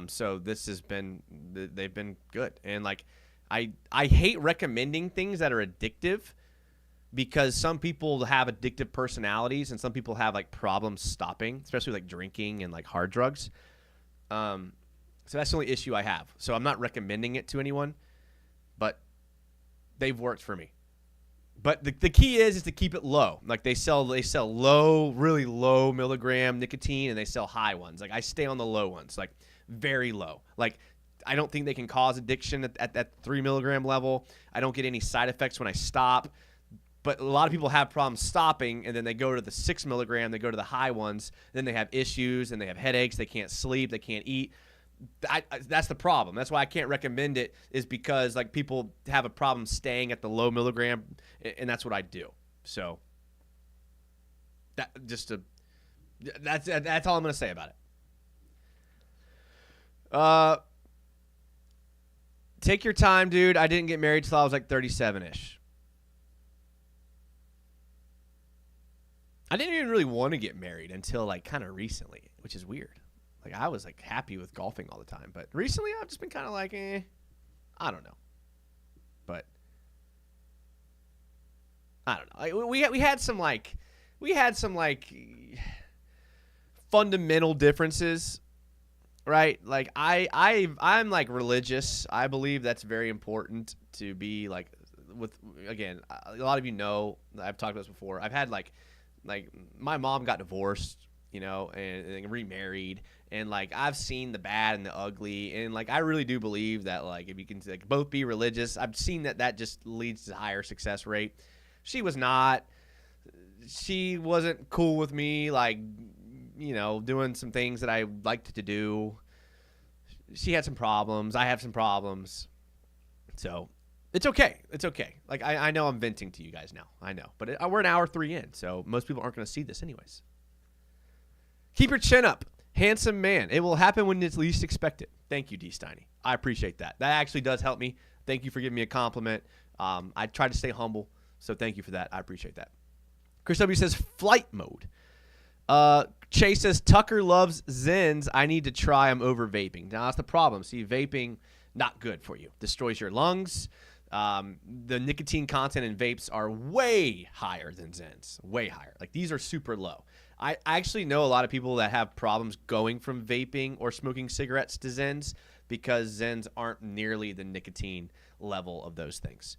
So this has been, they've been good. And like, I hate recommending things that are addictive because some people have addictive personalities and some people have like problems stopping, especially like drinking and like hard drugs. So that's the only issue I have. So I'm not recommending it to anyone, but they've worked for me. But the key is to keep it low. Like they sell low, really low milligram nicotine, and they sell high ones. Like I stay on the low ones, like very low. Like I don't think they can cause addiction at that 3 milligram level. I don't get any side effects when I stop. But a lot of people have problems stopping, and then they go to the 6 milligram, they go to the high ones, then they have issues, and they have headaches, they can't sleep, they can't eat. That's the problem. That's why I can't recommend it, is because like people have a problem staying at the low milligram, and that's what I do. So that's all I'm going to say about it. Take your time, dude. I didn't get married till I was like 37-ish. I didn't even really want to get married until like kind of recently, which is weird. Like I was like happy with golfing all the time, but recently I've just been kind of like, I don't know. But I don't know. Like, we had some fundamental differences, right? Like I'm like religious. I believe that's very important to be like with. Again, a lot of you know I've talked about this before. I've had like my mom got divorced, you know, and remarried, and like I've seen the bad and the ugly, and like I really do believe that like if you can like both be religious, I've seen that just leads to higher success rate. She wasn't cool with me, like, you know, doing some things that I liked to do. She had some problems. I have some problems. So it's okay. It's okay. Like, I know I'm venting to you guys now. I know. But we're an hour 3 in, so most people aren't going to see this anyways. Keep your chin up. Handsome man. It will happen when it's least expected. Thank you, D. Steiny. I appreciate that. That actually does help me. Thank you for giving me a compliment. I try to stay humble, so thank you for that. I appreciate that. Chris W. says, flight mode. Chase says, Tucker loves Zens. I need to try them over vaping. Now, that's the problem. See, vaping, not good for you. Destroys your lungs. The nicotine content in vapes are way higher than Zens. Way higher. Like, these are super low. I actually know a lot of people that have problems going from vaping or smoking cigarettes to Zens because Zens aren't nearly the nicotine level of those things.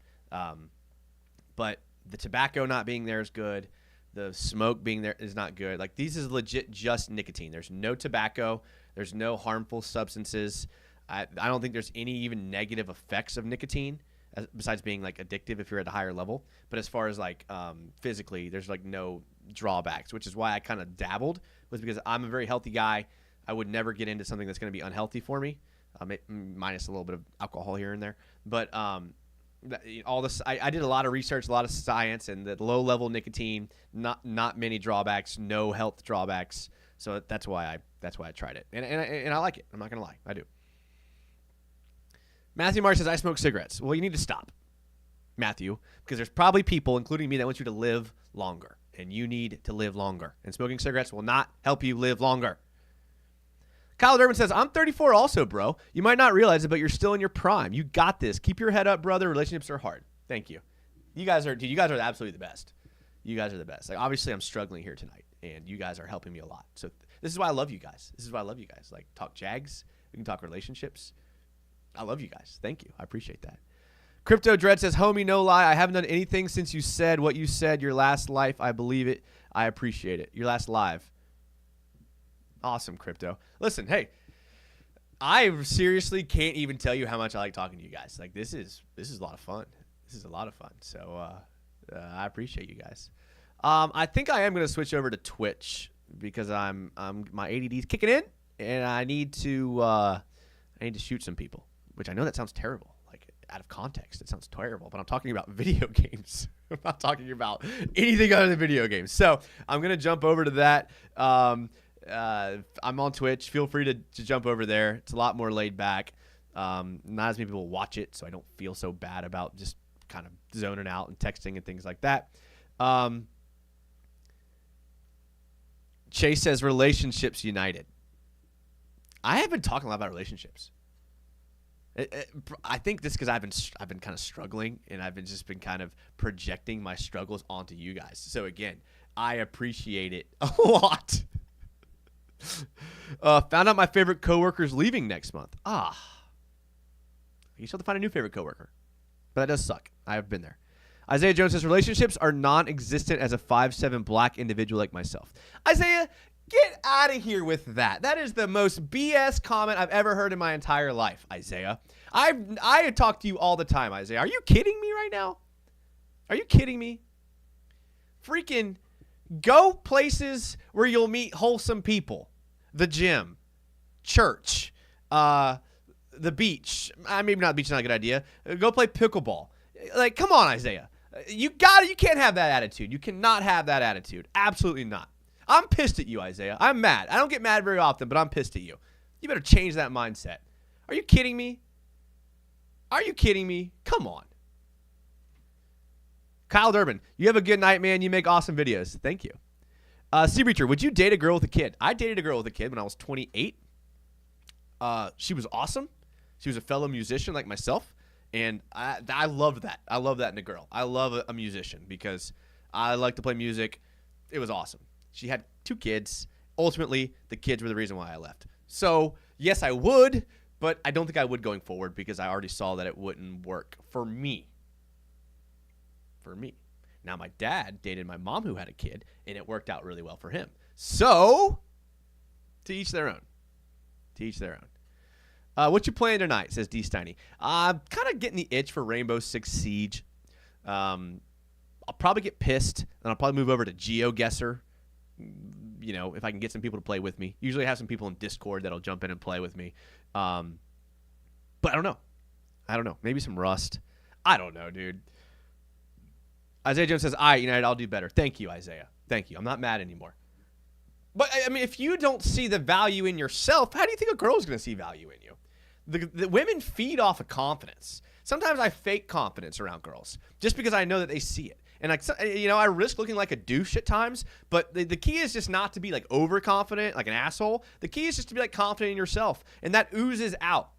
But the tobacco not being there is good. The smoke being there is not good. Like, these is legit just nicotine. There's no tobacco. There's no harmful substances. I don't think there's any even negative effects of nicotine besides being like addictive if you're at a higher level. But as far as like physically, there's like no drawbacks, which is why I kind of dabbled, was because I'm a very healthy guy. I would never get into something that's going to be unhealthy for me, minus a little bit of alcohol here and there. But all this, I did a lot of research, a lot of science, and the low level nicotine, not many drawbacks, no health drawbacks. So that's why I tried it, and I like it. I'm not gonna lie, I do. Matthew Marsh says, I smoke cigarettes. Well, you need to stop, Matthew, because there's probably people, including me, that want you to live longer, and you need to live longer. And smoking cigarettes will not help you live longer. Kyle Durbin says, I'm 34 also, bro. You might not realize it, but you're still in your prime. You got this. Keep your head up, brother. Relationships are hard. Thank you. You guys are absolutely the best. You guys are the best. Like, obviously, I'm struggling here tonight, and you guys are helping me a lot. So this is why I love you guys. Like, talk Jags. We can talk relationships. I love you guys. Thank you. I appreciate that. Crypto Dread says, homie, no lie. I haven't done anything since you said what you said. Your last life. I believe it. I appreciate it. Your last live. Awesome, Crypto. Listen, hey, I seriously can't even tell you how much I like talking to you guys. Like, this is a lot of fun. This is a lot of fun. So I appreciate you guys. I think I am going to switch over to Twitch because I'm my ADD's kicking in, and I need to shoot some people, which I know that sounds terrible. Like, out of context, it sounds terrible. But I'm talking about video games. I'm not talking about anything other than video games. So I'm going to jump over to that. I'm on Twitch. Feel free to jump over there. It's a lot more laid back. Not as many people watch it, so I don't feel so bad about just kind of zoning out and texting and things like that. Chase says relationships united. I have been talking a lot about relationships. I think this because I've been kind of struggling, and I've just been kind of projecting my struggles onto you guys. So again, I appreciate it a lot. Found out my favorite coworker's leaving next month. You still have to find a new favorite coworker. But that does suck. I have been there. Isaiah Jones says, relationships are non-existent as a 5'7" black individual like myself. Isaiah, get out of here with that. That is the most BS comment I've ever heard in my entire life, Isaiah. I talk to you all the time, Isaiah. Are you kidding me right now? Are you kidding me? Freaking go places where you'll meet wholesome people. The gym, church, the beach. Maybe not the beach is not a good idea. Go play pickleball. Like, come on, Isaiah. You can't have that attitude. You cannot have that attitude. Absolutely not. I'm pissed at you, Isaiah. I'm mad. I don't get mad very often, but I'm pissed at you. You better change that mindset. Are you kidding me? Are you kidding me? Come on. Kyle Durbin, you have a good night, man. You make awesome videos. Thank you. Sea Breacher, would you date a girl with a kid? I dated a girl with a kid when I was 28. She was awesome. She was a fellow musician like myself. And I love that. I love that in a girl. I love a musician because I like to play music. It was awesome. She had 2 kids. Ultimately, the kids were the reason why I left. So, yes, I would, but I don't think I would going forward because I already saw that it wouldn't work for me. For me. Now, my dad dated my mom who had a kid, and it worked out really well for him. So, to each their own. To each their own. What you playing tonight, says D. Steiny. I'm kind of getting the itch for Rainbow Six Siege. I'll probably get pissed, and I'll probably move over to GeoGuessr. You know, if I can get some people to play with me. Usually I have some people in Discord that'll jump in and play with me. But I don't know. Maybe some Rust. I don't know, dude. Isaiah Jones says, all right, United, I'll do better. Thank you, Isaiah. Thank you. I'm not mad anymore. But, I mean, if you don't see the value in yourself, how do you think a girl's going to see value in you? The women feed off of confidence. Sometimes I fake confidence around girls just because I know that they see it. And, I risk looking like a douche at times, but the key is just not to be, like, overconfident, like an asshole. The key is just to be, like, confident in yourself, and that oozes out.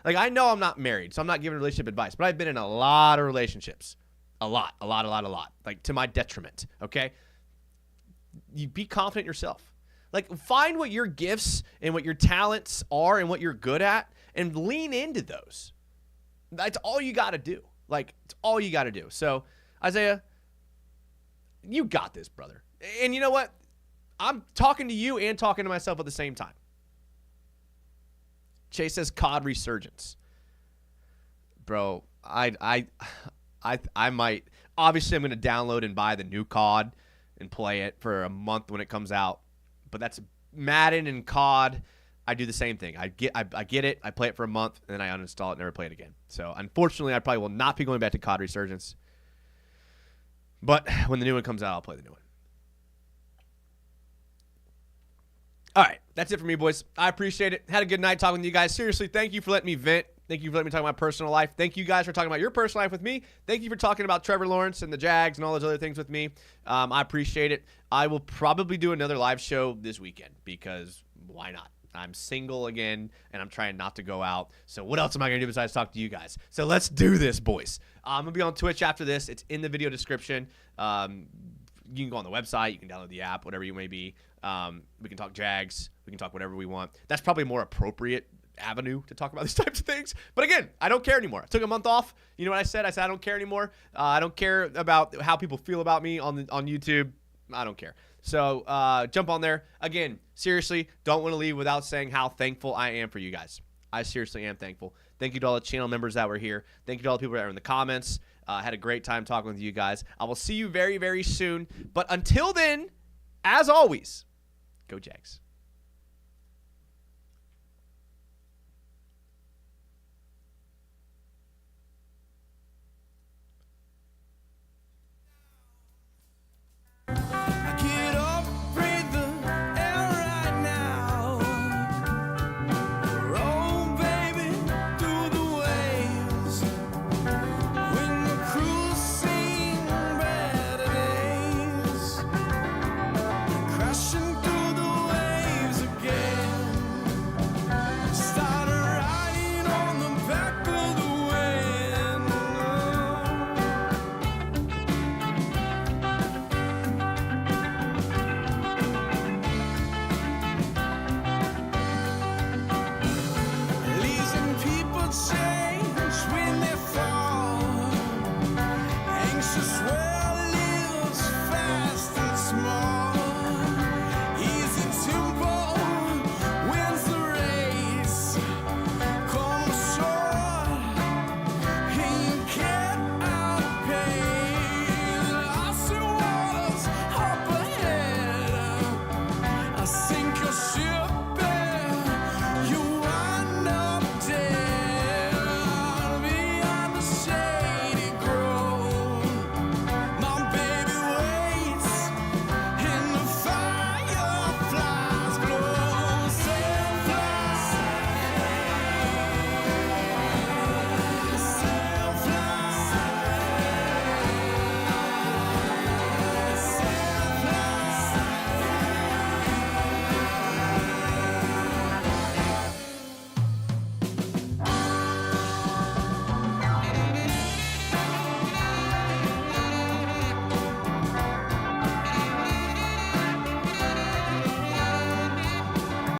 Like, I know I'm not married, so I'm not giving relationship advice, but I've been in a lot of relationships. A lot. Like, to my detriment, okay? You be confident in yourself. Like, find what your gifts and what your talents are and what you're good at and lean into those. That's all you got to do. Like, it's all you got to do. So, Isaiah, you got this, brother. And you know what? I'm talking to you and talking to myself at the same time. Chase says COD resurgence. Bro, I might. Obviously, I'm going to download and buy the new COD and play it for a month when it comes out. But that's Madden and COD. I do the same thing. I get it. I play it for a month, and then I uninstall it and never play it again. So, unfortunately, I probably will not be going back to COD Resurgence. But when the new one comes out, I'll play the new one. All right. That's it for me, boys. I appreciate it. Had a good night talking to you guys. Seriously, thank you for letting me vent. Thank you for letting me talk about my personal life. Thank you guys for talking about your personal life with me. Thank you for talking about Trevor Lawrence and the Jags and all those other things with me. I appreciate it. I will probably do another live show this weekend because why not? I'm single again, and I'm trying not to go out. So what else am I going to do besides talk to you guys? So let's do this, boys. I'm going to be on Twitch after this. It's in the video description. You can go on the website. You can download the app, whatever you may be. We can talk Jags. We can talk whatever we want. That's probably a more appropriate avenue to talk about these types of things. But again, I don't care anymore. I took a month off. You know what I said? I said I don't care anymore. I don't care about how people feel about me on YouTube. I don't care. So jump on there. Again, seriously, don't want to leave without saying how thankful I am for you guys. I seriously am thankful. Thank you to all the channel members that were here. Thank you to all the people that were in the comments. I had a great time talking with you guys. I will see you very, very soon. But until then, as always, go Jags.